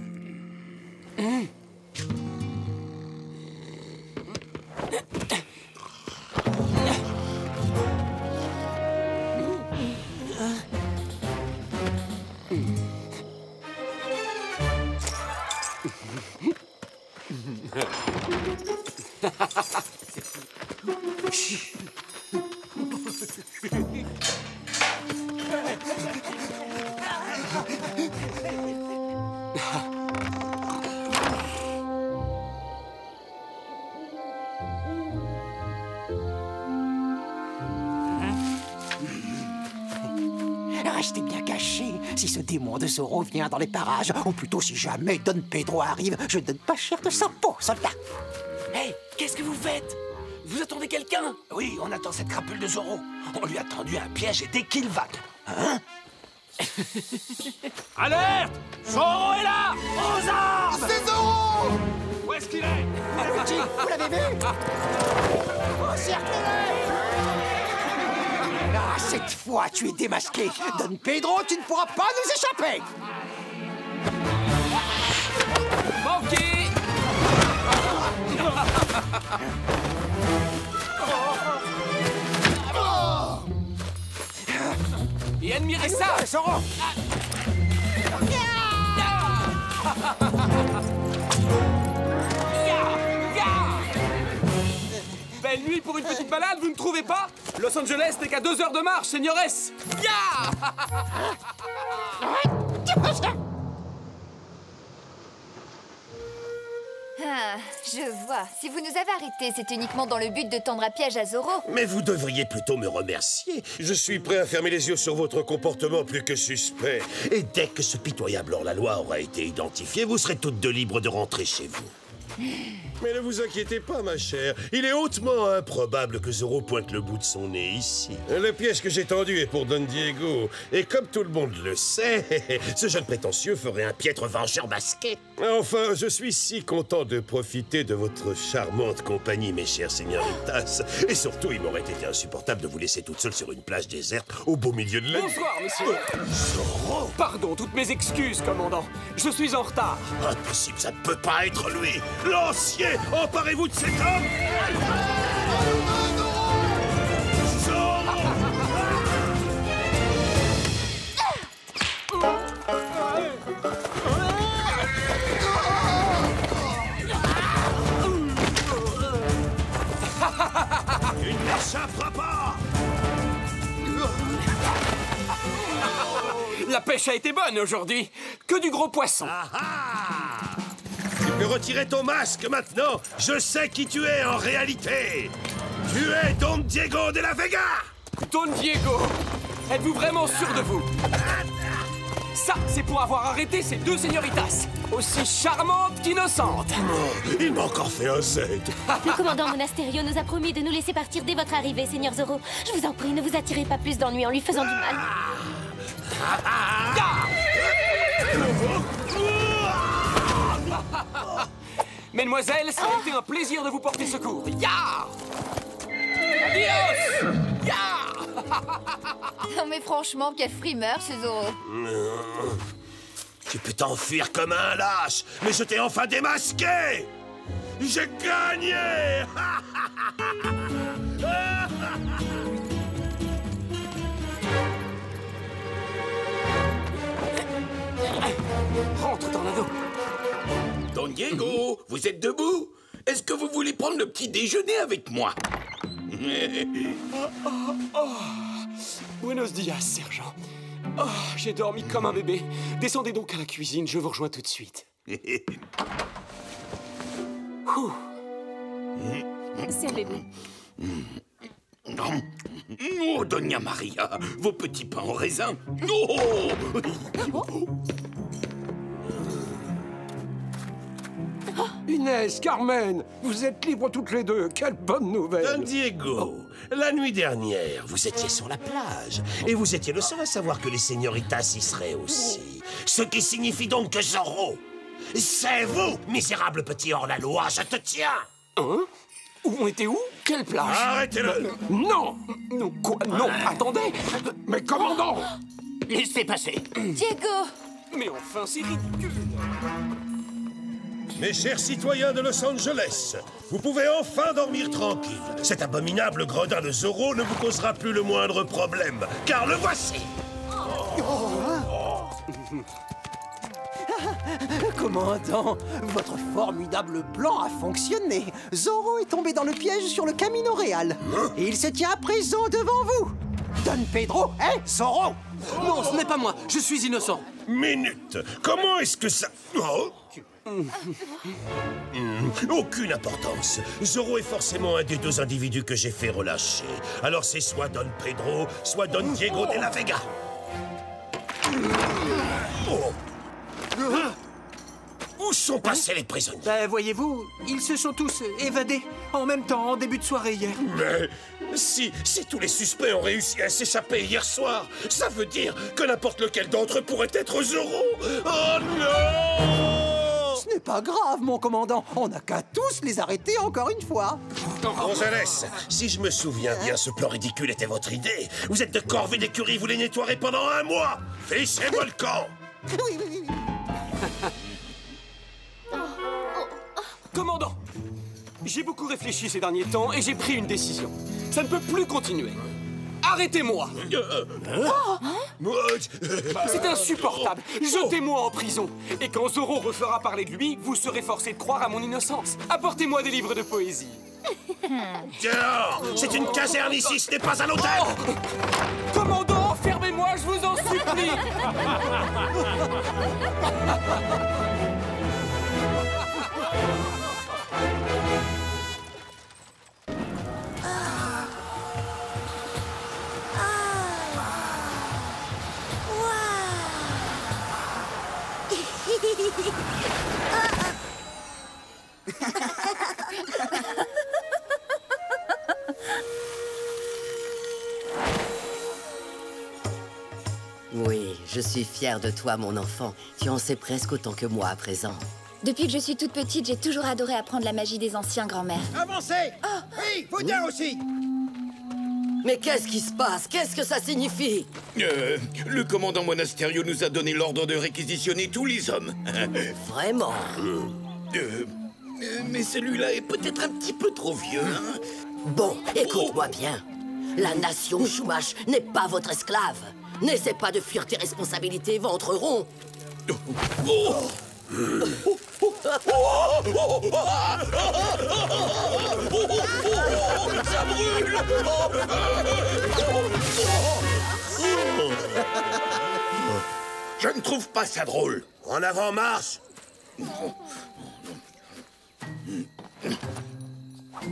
Restez bien cachés. Si ce démon de Zorro vient dans les parages, ou plutôt si jamais Don Pedro arrive, je ne donne pas cher de sa peau, soldat. Hey, qu'est-ce que vous faites? Vous attendez quelqu'un? Oui, on attend cette crapule de Zorro. On lui a tendu un piège et dès qu'il va... Hein? Alerte! Zorro est là! Aux armes! C'est Zorro! Où est-ce qu'il est? Petit, vous l'avez vu? Encerclez-le! Ah, cette fois, tu es démasqué. Don Pedro, tu ne pourras pas nous échapper! Manqué! Et admirez ça! Zorro! Belle nuit pour une petite balade, vous ne trouvez pas? Los Angeles n'est qu'à 2 heures de marche, señores! Ya! Ah, je vois. Si vous nous avez arrêtés, c'est uniquement dans le but de tendre un piège à Zorro. Mais vous devriez plutôt me remercier. Je suis prêt à fermer les yeux sur votre comportement plus que suspect. Et dès que ce pitoyable hors-la-loi aura été identifié, vous serez toutes deux libres de rentrer chez vous. Mais ne vous inquiétez pas, ma chère. Il est hautement improbable que Zorro pointe le bout de son nez ici. Le piège que j'ai tendu est pour Don Diego. Et comme tout le monde le sait, ce jeune prétentieux ferait un piètre vengeur masqué. Enfin, je suis si content de profiter de votre charmante compagnie, mes chers señoritas. Et surtout, il m'aurait été insupportable de vous laisser toute seule sur une plage déserte au beau milieu de la nuit. Bonsoir, monsieur. Zorro! Pardon, toutes mes excuses, commandant. Je suis en retard. Impossible, ça ne peut pas être lui. Lancier, emparez-vous de cet homme! La pêche a été bonne aujourd'hui. Que du gros poisson. Tu peux retirer ton masque maintenant. Je sais qui tu es en réalité. Tu es Don Diego de la Vega. Don Diego, êtes-vous vraiment sûr de vous? Ça, c'est pour avoir arrêté ces deux señoritas, aussi charmantes qu'innocentes. Il m'a encore fait un Z. Le commandant Monasterio nous a promis de nous laisser partir dès votre arrivée, Seigneur Zorro. Je vous en prie, ne vous attirez pas plus d'ennuis en lui faisant du mal. Mesdemoiselles, ça a été un plaisir de vous porter secours. Ya! Adios! Ya! Non mais franchement, quel frimeur, ce Zorro. Tu peux t'enfuir comme un lâche, mais je t'ai enfin démasqué. J'ai gagné. Rentre, Tornado. Don Diego, vous êtes debout? Est-ce que vous voulez prendre le petit déjeuner avec moi? Buenos dias, sergent. Oh, j'ai dormi comme un bébé. Descendez donc à la cuisine, je vous rejoins tout de suite. C'est un bébé. Oh, Doña Maria, vos petits pains en raisin. Oh! Inès, Carmen, vous êtes libres toutes les deux. Quelle bonne nouvelle. Don Diego, la nuit dernière, vous étiez sur la plage. Et vous étiez le seul à savoir que les señoritas y seraient aussi. Ce qui signifie donc que Zorro, c'est vous, misérable petit hors-la-loi, je te tiens. Hein? On était où? Quelle plage? Arrêtez-le. Non! Non, quoi? Non, attendez! Mais commandant! Laissez passer. Diego! Mais enfin, c'est ridicule! Mes chers citoyens de Los Angeles, vous pouvez enfin dormir tranquille. Cet abominable gredin de Zorro ne vous causera plus le moindre problème, car le voici. Commandant, votre formidable plan a fonctionné. Zorro est tombé dans le piège sur le Camino Real. Et il se tient à présent devant vous. Don Pedro est Zorro. Non, ce n'est pas moi. Je suis innocent. Minute. Comment est-ce que ça... Oh. Aucune importance. Zorro est forcément un des deux individus que j'ai fait relâcher. Alors c'est soit Don Pedro, soit Don Diego de la Vega. Où sont passés les prisonniers? Ben, voyez-vous, ils se sont tous évadés en même temps en début de soirée hier. Mais si tous les suspects ont réussi à s'échapper hier soir, ça veut dire que n'importe lequel d'entre eux pourrait être Zorro. Oh non! Ce n'est pas grave, mon commandant. On n'a qu'à tous les arrêter encore une fois. Gonzalez, si je me souviens bien, ce plan ridicule était votre idée. Vous êtes de corvée d'écurie, vous les nettoierez pendant un mois. Fichez-moi le camp. Oui. Commandant, j'ai beaucoup réfléchi ces derniers temps et j'ai pris une décision. Ça ne peut plus continuer. Arrêtez-moi! C'est insupportable! Jetez-moi en prison! Et quand Zorro refera parler de lui, vous serez forcé de croire à mon innocence. Apportez-moi des livres de poésie. Dehors! C'est une caserne ici, ce n'est pas un hôtel! Commandant, fermez-moi, je vous en supplie! Oui, je suis fière de toi, mon enfant. Tu en sais presque autant que moi à présent. Depuis que je suis toute petite, j'ai toujours adoré apprendre la magie des anciens grands-mères. Avancez! Oui, Vaudin aussi! Mais qu'est-ce qui se passe? Qu'est-ce que ça signifie? Le commandant Monasterio nous a donné l'ordre de réquisitionner tous les hommes. Vraiment? Mais celui-là est peut-être un petit peu trop vieux, hein? Bon, écoute-moi bien. La nation Chumash n'est pas votre esclave. N'essaie pas de fuir tes responsabilités, ventre rond. Ça brûle! Je ne trouve pas ça drôle. En avant, marche!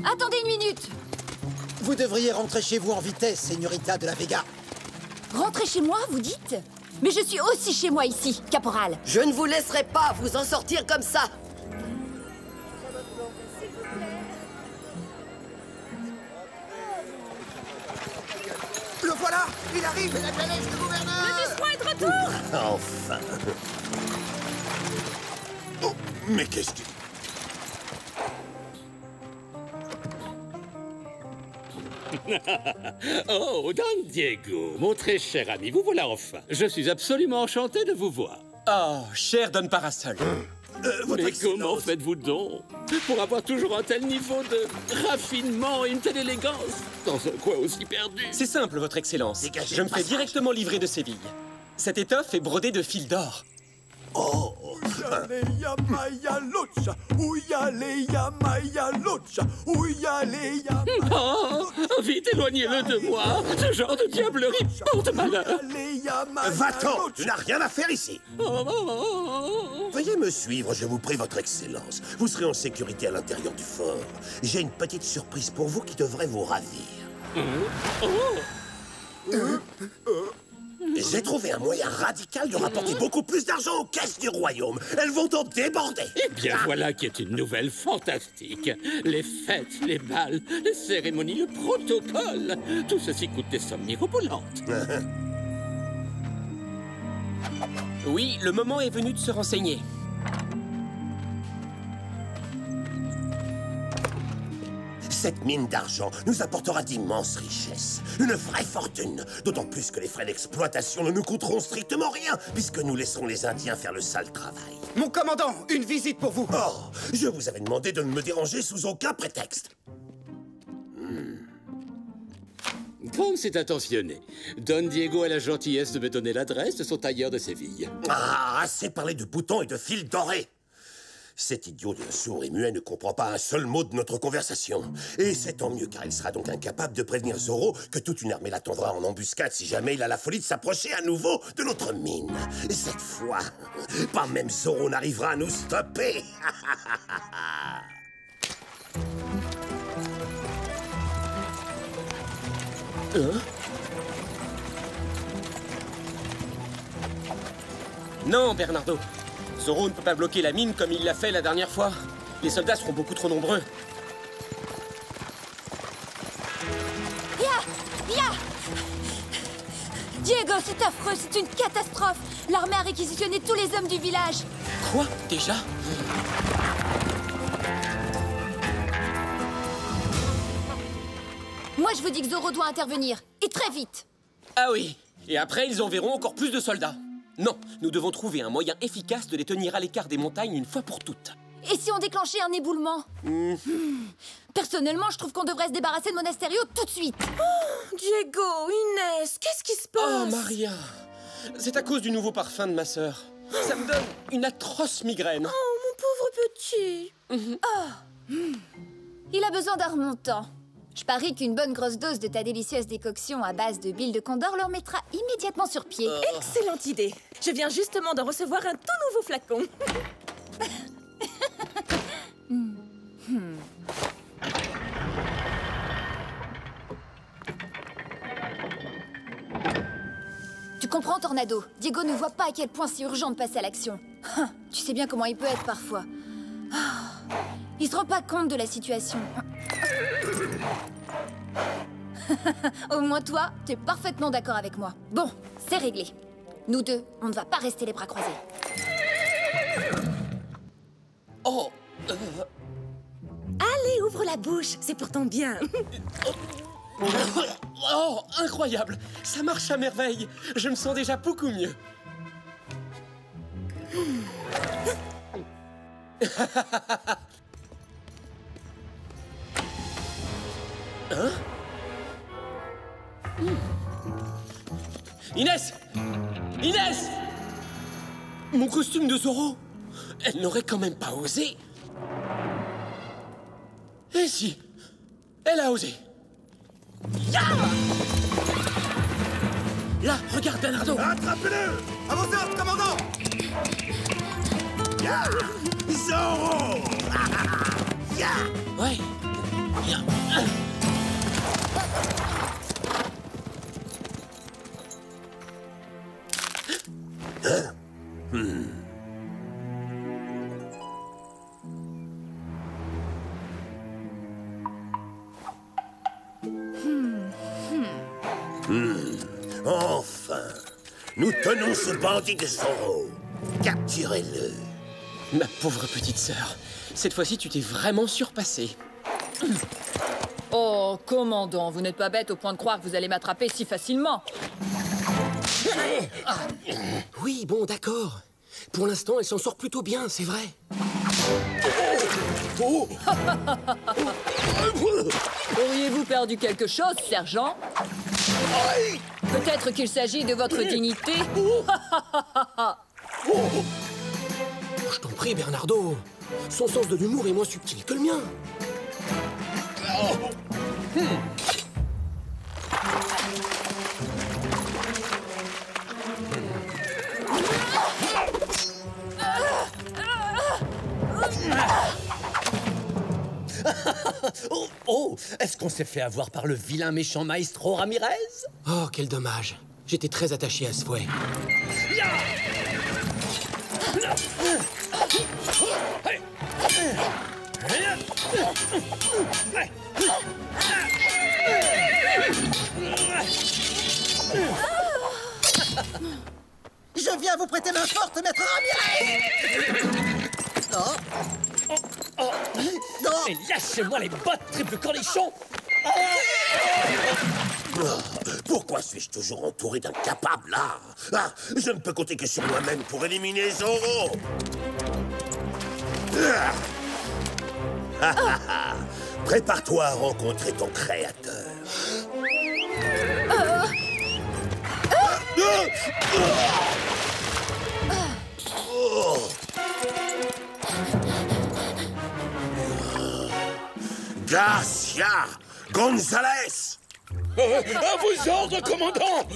Attendez une minute. Vous devriez rentrer chez vous en vitesse, Señorita de la Vega. Rentrez chez moi, vous dites? Mais je suis aussi chez moi ici, caporal. Je ne vous laisserai pas vous en sortir comme ça. Le voilà! Il arrive! La calèche du gouverneur! Le Vice-Roi est de retour! Enfin! Oh, mais qu'est-ce que... Oh, Don Diego, mon très cher ami, vous voilà enfin. Je suis absolument enchanté de vous voir. Oh, cher Don Parasol. Mais comment faites-vous donc pour avoir toujours un tel niveau de raffinement et une telle élégance dans un coin aussi perdu? C'est simple, votre excellence. Dégagez Je me le fais passage. directement livrer de Séville. Cette étoffe est brodée de fils d'or. Oh! Uyaleya maya locha, uyaleya maya locha, uyaleya Oh, vite, éloignez-le de moi. Ce genre de diablerie porte malheur. Va-t'en! Tu n'as rien à faire ici! Veuillez me suivre, je vous prie, votre excellence. Vous serez en sécurité à l'intérieur du fort. J'ai une petite surprise pour vous qui devrait vous ravir. J'ai trouvé un moyen radical de rapporter beaucoup plus d'argent aux caisses du royaume. Elles vont en déborder. Eh bien, voilà qui est une nouvelle fantastique. Les fêtes, les balles, les cérémonies, le protocole. Tout ceci coûte des sommes mirobolantes. Oui, le moment est venu de se renseigner. Cette mine d'argent nous apportera d'immenses richesses. Une vraie fortune. D'autant plus que les frais d'exploitation ne nous coûteront strictement rien, puisque nous laisserons les Indiens faire le sale travail. Mon commandant, une visite pour vous. Oh, je vous avais demandé de ne me déranger sous aucun prétexte. Comme c'est intentionné, Don Diego a la gentillesse de me donner l'adresse de son tailleur de Séville. Ah, assez parlé de boutons et de fils dorés. Cet idiot de sourd et muet ne comprend pas un seul mot de notre conversation. Et c'est tant mieux, car il sera donc incapable de prévenir Zoro que toute une armée l'attendra en embuscade si jamais il a la folie de s'approcher à nouveau de notre mine. Et cette fois, pas même Zoro n'arrivera à nous stopper. Non, Bernardo. Zoro ne peut pas bloquer la mine comme il l'a fait la dernière fois. Les soldats seront beaucoup trop nombreux. Ya! Diego, c'est affreux, c'est une catastrophe. L'armée a réquisitionné tous les hommes du village. Quoi? Déjà? Moi, je vous dis que Zoro doit intervenir. Et très vite. Ah oui. Et après, ils enverront encore plus de soldats. Non, nous devons trouver un moyen efficace de les tenir à l'écart des montagnes une fois pour toutes. Et si on déclenchait un éboulement? Personnellement, je trouve qu'on devrait se débarrasser de Monasterio tout de suite. Oh, Diego, Inès, qu'est-ce qui se passe? Oh, Maria. C'est à cause du nouveau parfum de ma sœur. Ça me donne une atroce migraine. Oh, mon pauvre petit. Il a besoin d'un remontant. Je parie qu'une bonne grosse dose de ta délicieuse décoction à base de bile de condor le remettra immédiatement sur pied. Excellente idée. Je viens justement de recevoir un tout nouveau flacon. Tu comprends, Tornado? Diego ne voit pas à quel point c'est urgent de passer à l'action. Tu sais bien comment il peut être parfois. Il se rend pas compte de la situation. Au moins toi, t'es parfaitement d'accord avec moi. Bon, c'est réglé. Nous deux, on ne va pas rester les bras croisés. Oh Allez, ouvre la bouche, c'est pour ton bien. Oh, incroyable! Ça marche à merveille. Je me sens déjà beaucoup mieux. Hein? Inès! Inès! Mon costume de Zoro! Elle n'aurait quand même pas osé. Et si? Elle a osé. Ya! Là, regarde, Bernardo. Attrapez-le! À vos ordres, commandant! Ya! Zorro! Ya! Ouais. Ya. Hein? Enfin! Nous tenons ce bandit de Zorro! Capturez-le! Ma pauvre petite sœur, cette fois-ci tu t'es vraiment surpassée. Oh, commandant, vous n'êtes pas bête au point de croire que vous allez m'attraper si facilement. Oui, bon, d'accord. Pour l'instant, elle s'en sort plutôt bien, c'est vrai. Auriez-vous perdu quelque chose, sergent? Peut-être qu'il s'agit de votre dignité. Je t'en prie, Bernardo. Son sens de l'humour est moins subtil que le mien. Oh, est-ce qu'on s'est fait avoir par le vilain méchant Maestro Ramirez? Oh, quel dommage. J'étais très attaché à ce fouet. Je viens vous prêter main forte, maître Ramirez! Non! Mais lâchez-moi les bottes, triple cornichon! Pourquoi suis-je toujours entouré d'incapables, là? Ah, je ne peux compter que sur moi-même pour éliminer Zorro! Prépare-toi à rencontrer ton créateur. Garcia Gonzalez! À vos ordres, commandant!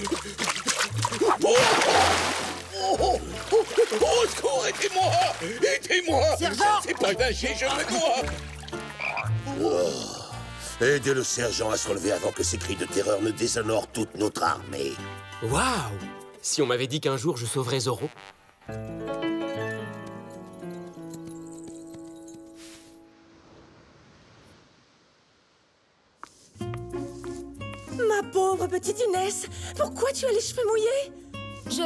Au secours, aidez-moi! Aidez-moi! C'est pas nager, je me noie! Aidez le sergent à se relever avant que ces cris de terreur ne déshonorent toute notre armée. Waouh! Si on m'avait dit qu'un jour je sauverais Zorro. Ma pauvre petite Inès, pourquoi tu as les cheveux mouillés? Je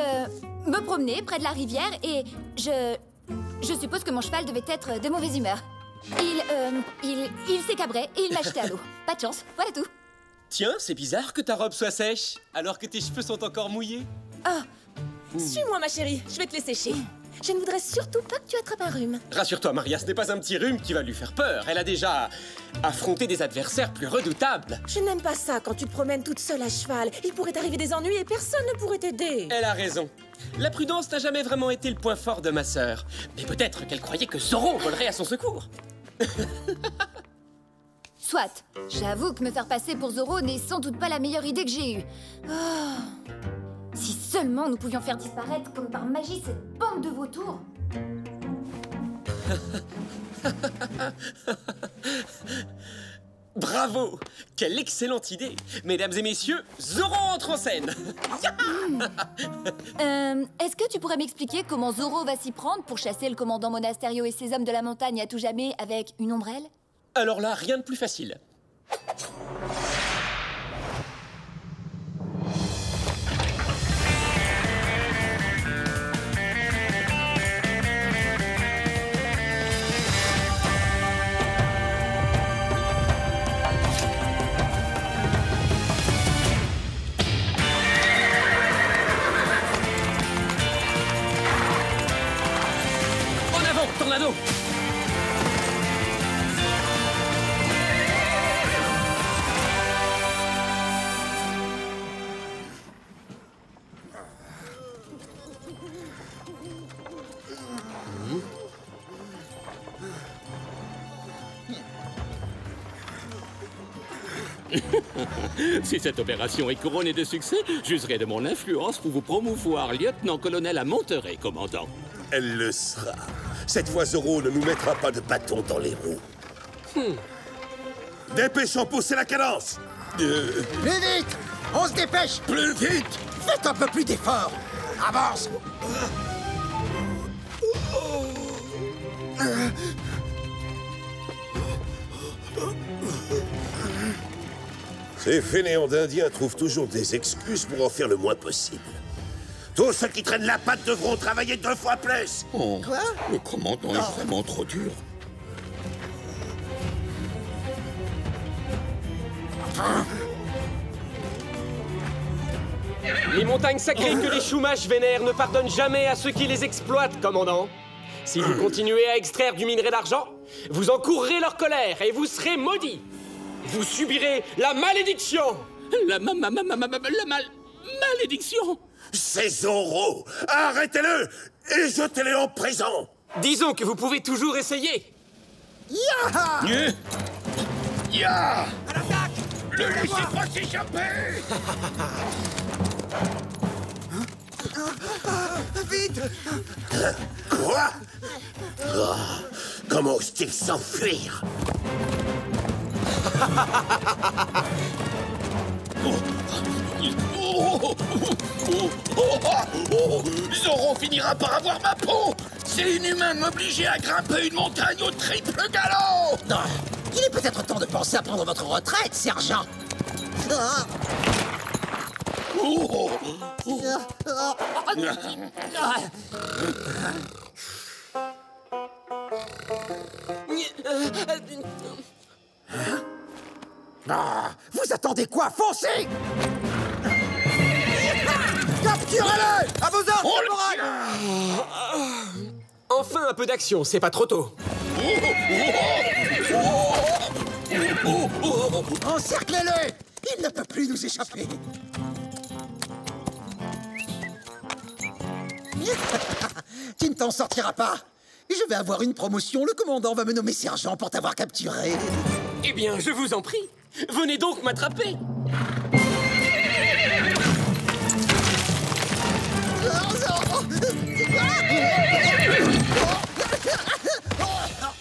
me promenais près de la rivière et je suppose que mon cheval devait être de mauvaise humeur. Il s'est cabré et il m'a jeté à l'eau. Pas de chance, voilà tout. Tiens, c'est bizarre que ta robe soit sèche, alors que tes cheveux sont encore mouillés. Ah, suis-moi ma chérie, je vais te les sécher. Je ne voudrais surtout pas que tu attrapes un rhume. Rassure-toi, Maria, ce n'est pas un petit rhume qui va lui faire peur. Elle a déjà affronté des adversaires plus redoutables. Je n'aime pas ça quand tu te promènes toute seule à cheval. Il pourrait t'arriver des ennuis et personne ne pourrait t'aider. Elle a raison. La prudence n'a jamais vraiment été le point fort de ma sœur. Mais peut-être qu'elle croyait que Zorro volerait à son secours. Soit, j'avoue que me faire passer pour Zorro n'est sans doute pas la meilleure idée que j'ai eue. Oh. Si seulement nous pouvions faire disparaître comme par magie cette bande de vautours. Bravo! Quelle excellente idée! Mesdames et messieurs, Zorro entre en scène! Est-ce que tu pourrais m'expliquer comment Zorro va s'y prendre pour chasser le commandant Monasterio et ses hommes de la montagne à tout jamais avec une ombrelle? Alors là, rien de plus facile. En avant, Tornado! Si cette opération est couronnée de succès, j'userai de mon influence pour vous promouvoir lieutenant-colonel à Monterey, commandant. Elle le sera. Cette fois, Zoro ne nous mettra pas de bâton dans les roues. Dépêchons, poussez la cadence. Plus vite! On se dépêche! Plus vite! Faites un peu plus d'effort! Avance! Ces fainéants d'Indiens trouvent toujours des excuses pour en faire le moins possible. Tous ceux qui traînent la patte devront travailler 2 fois plus. Oh, Quoi? le commandant est vraiment trop dur. Les montagnes sacrées que les Chumash vénèrent ne pardonnent jamais à ceux qui les exploitent, commandant. Si vous continuez à extraire du minerai d'argent, vous encourrez leur colère et vous serez maudits. Vous subirez la malédiction. La malédiction. C'est Zoro. Arrêtez-le et jetez-le en prison. Disons que vous pouvez toujours essayer. Ya! Ya! Ne laissez pas s'échapper. Vite! Quoi? Oh, comment ose-t-il s'enfuir? Zoro finira par avoir ma peau. C'est inhumain de m'obliger à grimper une montagne au triple galop. Non, il est peut-être temps de penser à prendre votre retraite, sergent. Vous attendez quoi? Foncez! Capturez-le! À vos ordres, caporal! Enfin un peu d'action, c'est pas trop tôt. Encerclez-le! Il ne peut plus nous échapper. Tu ne t'en sortiras pas. Je vais avoir une promotion. Le commandant va me nommer sergent pour t'avoir capturé. Eh bien, je vous en prie. Venez donc m'attraper.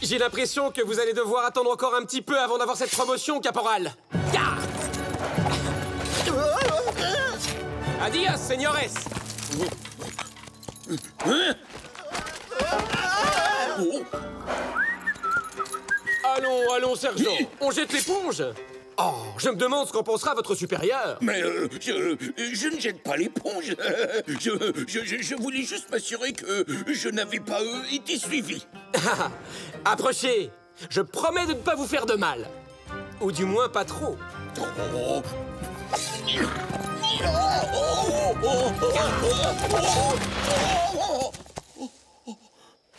J'ai l'impression que vous allez devoir attendre encore un petit peu avant d'avoir cette promotion, caporal. Ya! Adios, señores. Allons, sergent. On jette l'éponge. Oh, je me demande ce qu'en pensera votre supérieur. Mais je ne jette pas l'éponge. Je voulais juste m'assurer que je n'avais pas été suivi. Approchez. Je promets de ne pas vous faire de mal. Ou du moins pas trop.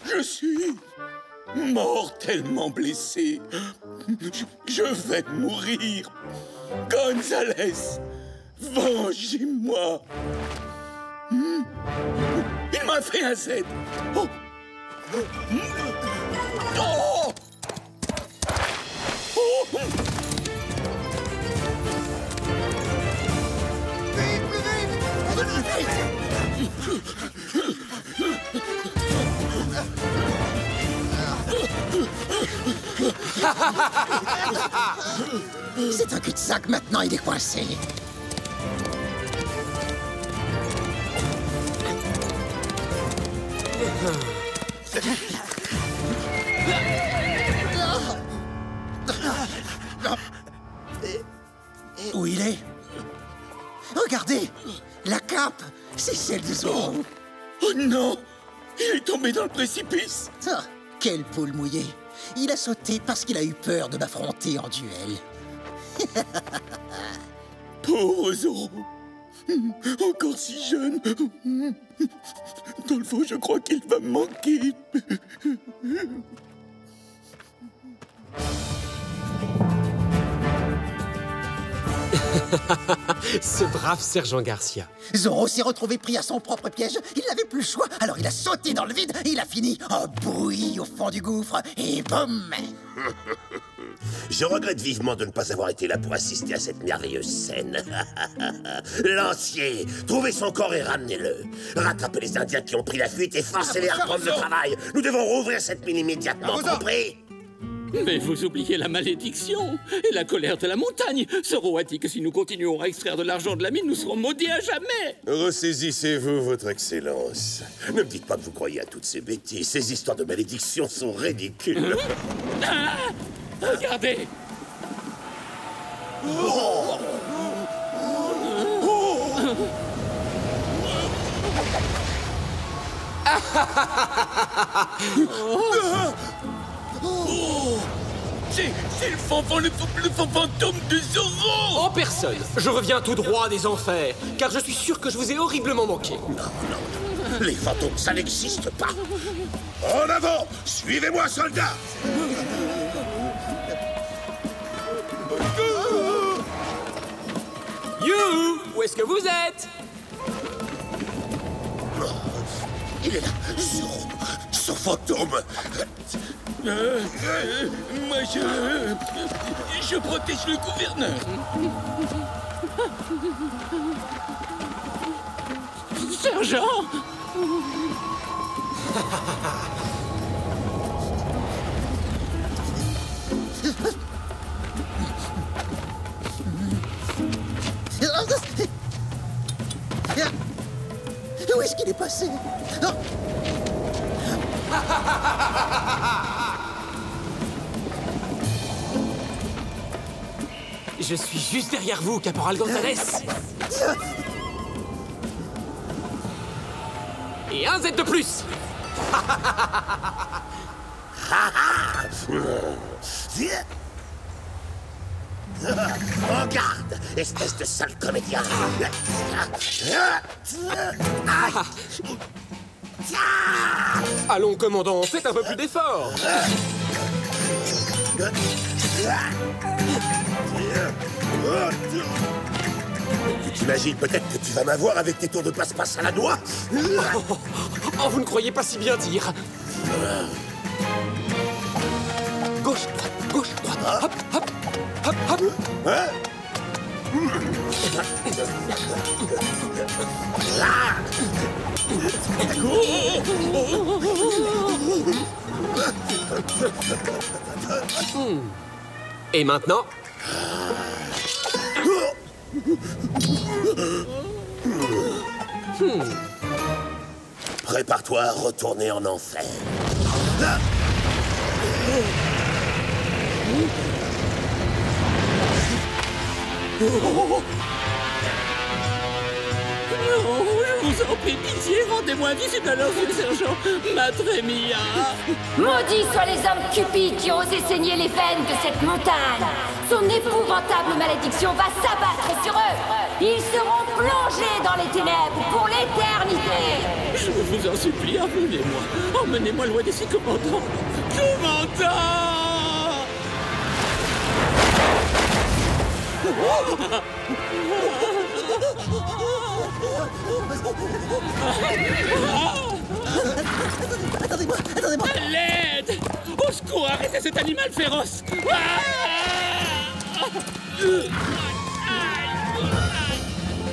Je suis mortellement blessé. Je vais mourir. Gonzalez, vengez-moi. Il m'a fait un Z. Oh. Oh. Oh. C'est un cul-de-sac, maintenant il est coincé. Où il est? Regardez! La cape! C'est celle de Zoro! Oh non! Il est tombé dans le précipice! Ah, quelle poule mouillée! Il a sauté parce qu'il a eu peur de m'affronter en duel. Pauvre Zoro! Encore si jeune! Dans le fond, je crois qu'il va me manquer! Ce brave sergent Garcia. Zoro s'est retrouvé pris à son propre piège. Il n'avait plus le choix, alors il a sauté dans le vide et il a fini en bouillie au fond du gouffre. Et boum! Je regrette vivement de ne pas avoir été là pour assister à cette merveilleuse scène. Lancier, trouvez son corps et ramenez-le. Rattrapez les Indiens qui ont pris la fuite et forcez-les à reprendre le travail. Nous devons rouvrir cette mine immédiatement, compris? Mais vous oubliez la malédiction et la colère de la montagne. Zoro a dit que si nous continuons à extraire de l'argent de la mine, nous serons maudits à jamais. Ressaisissez-vous, votre excellence. Ne me dites pas que vous croyez à toutes ces bêtises. Ces histoires de malédiction sont ridicules. Ah, regardez. Oh. C'est le fantôme de Zoro. En personne, je reviens tout droit des enfers, car je suis sûr que je vous ai horriblement manqué. Non, les fantômes, ça n'existe pas. En avant, suivez-moi, soldats. You, où est-ce que vous êtes? Il est là, Zoro, ce fantôme. Moi, je protège le gouverneur. Sergent. Où est-ce qu'il est passé? Je suis juste derrière vous, Caporal Gonzalez. Et un Z de plus. En garde, espèce de sale comédien. Allons, commandant, faites un peu plus d'effort. Tu t'imagines peut-être que tu vas m'avoir avec tes tours de passe-passe à la noix? Oh, vous ne croyez pas si bien dire. Gauche, droite, gauche, droite. Hop, hop, hop, hop. Hein? Et maintenant? Prépare-toi à retourner en enfer. Non, je vous en prie, pitié, rendez-moi invisible à leurs yeux, sergent. Madre mia. Maudits soient les hommes cupides qui ont osé saigner les veines de cette montagne. Son épouvantable malédiction va s'abattre sur eux. Ils seront plongés dans les ténèbres pour l'éternité. Je vous en supplie, emmenez-moi. Emmenez-moi loin d'ici, commandant. Commandant! Attendez-moi. À l'aide! Au secours, arrêtez cet animal féroce!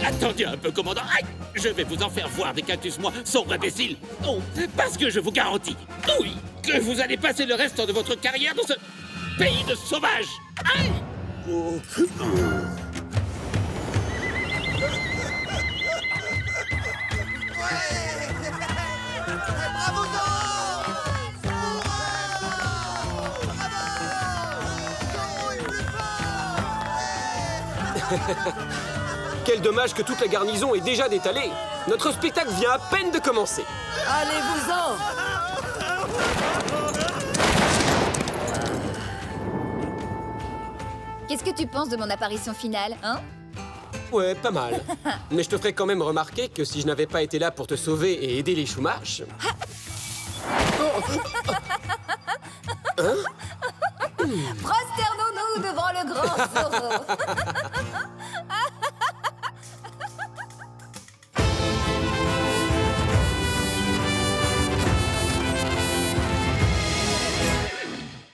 Attendez un peu, commandant. Aïe! Je vais vous en faire voir des cactus, moi, sombre imbécile. Non, parce que je vous garantis, oui, que vous allez passer le reste de votre carrière dans ce pays de sauvages. Aïe! Bravo, Quel dommage que toute la garnison est déjà détalée. Notre spectacle vient à peine de commencer. Allez-vous-en! Qu'est-ce que tu penses de mon apparition finale, hein? Ouais, pas mal. Mais je te ferai quand même remarquer que si je n'avais pas été là pour te sauver et aider les Chumash... Prosternons-nous devant le grand Zoro.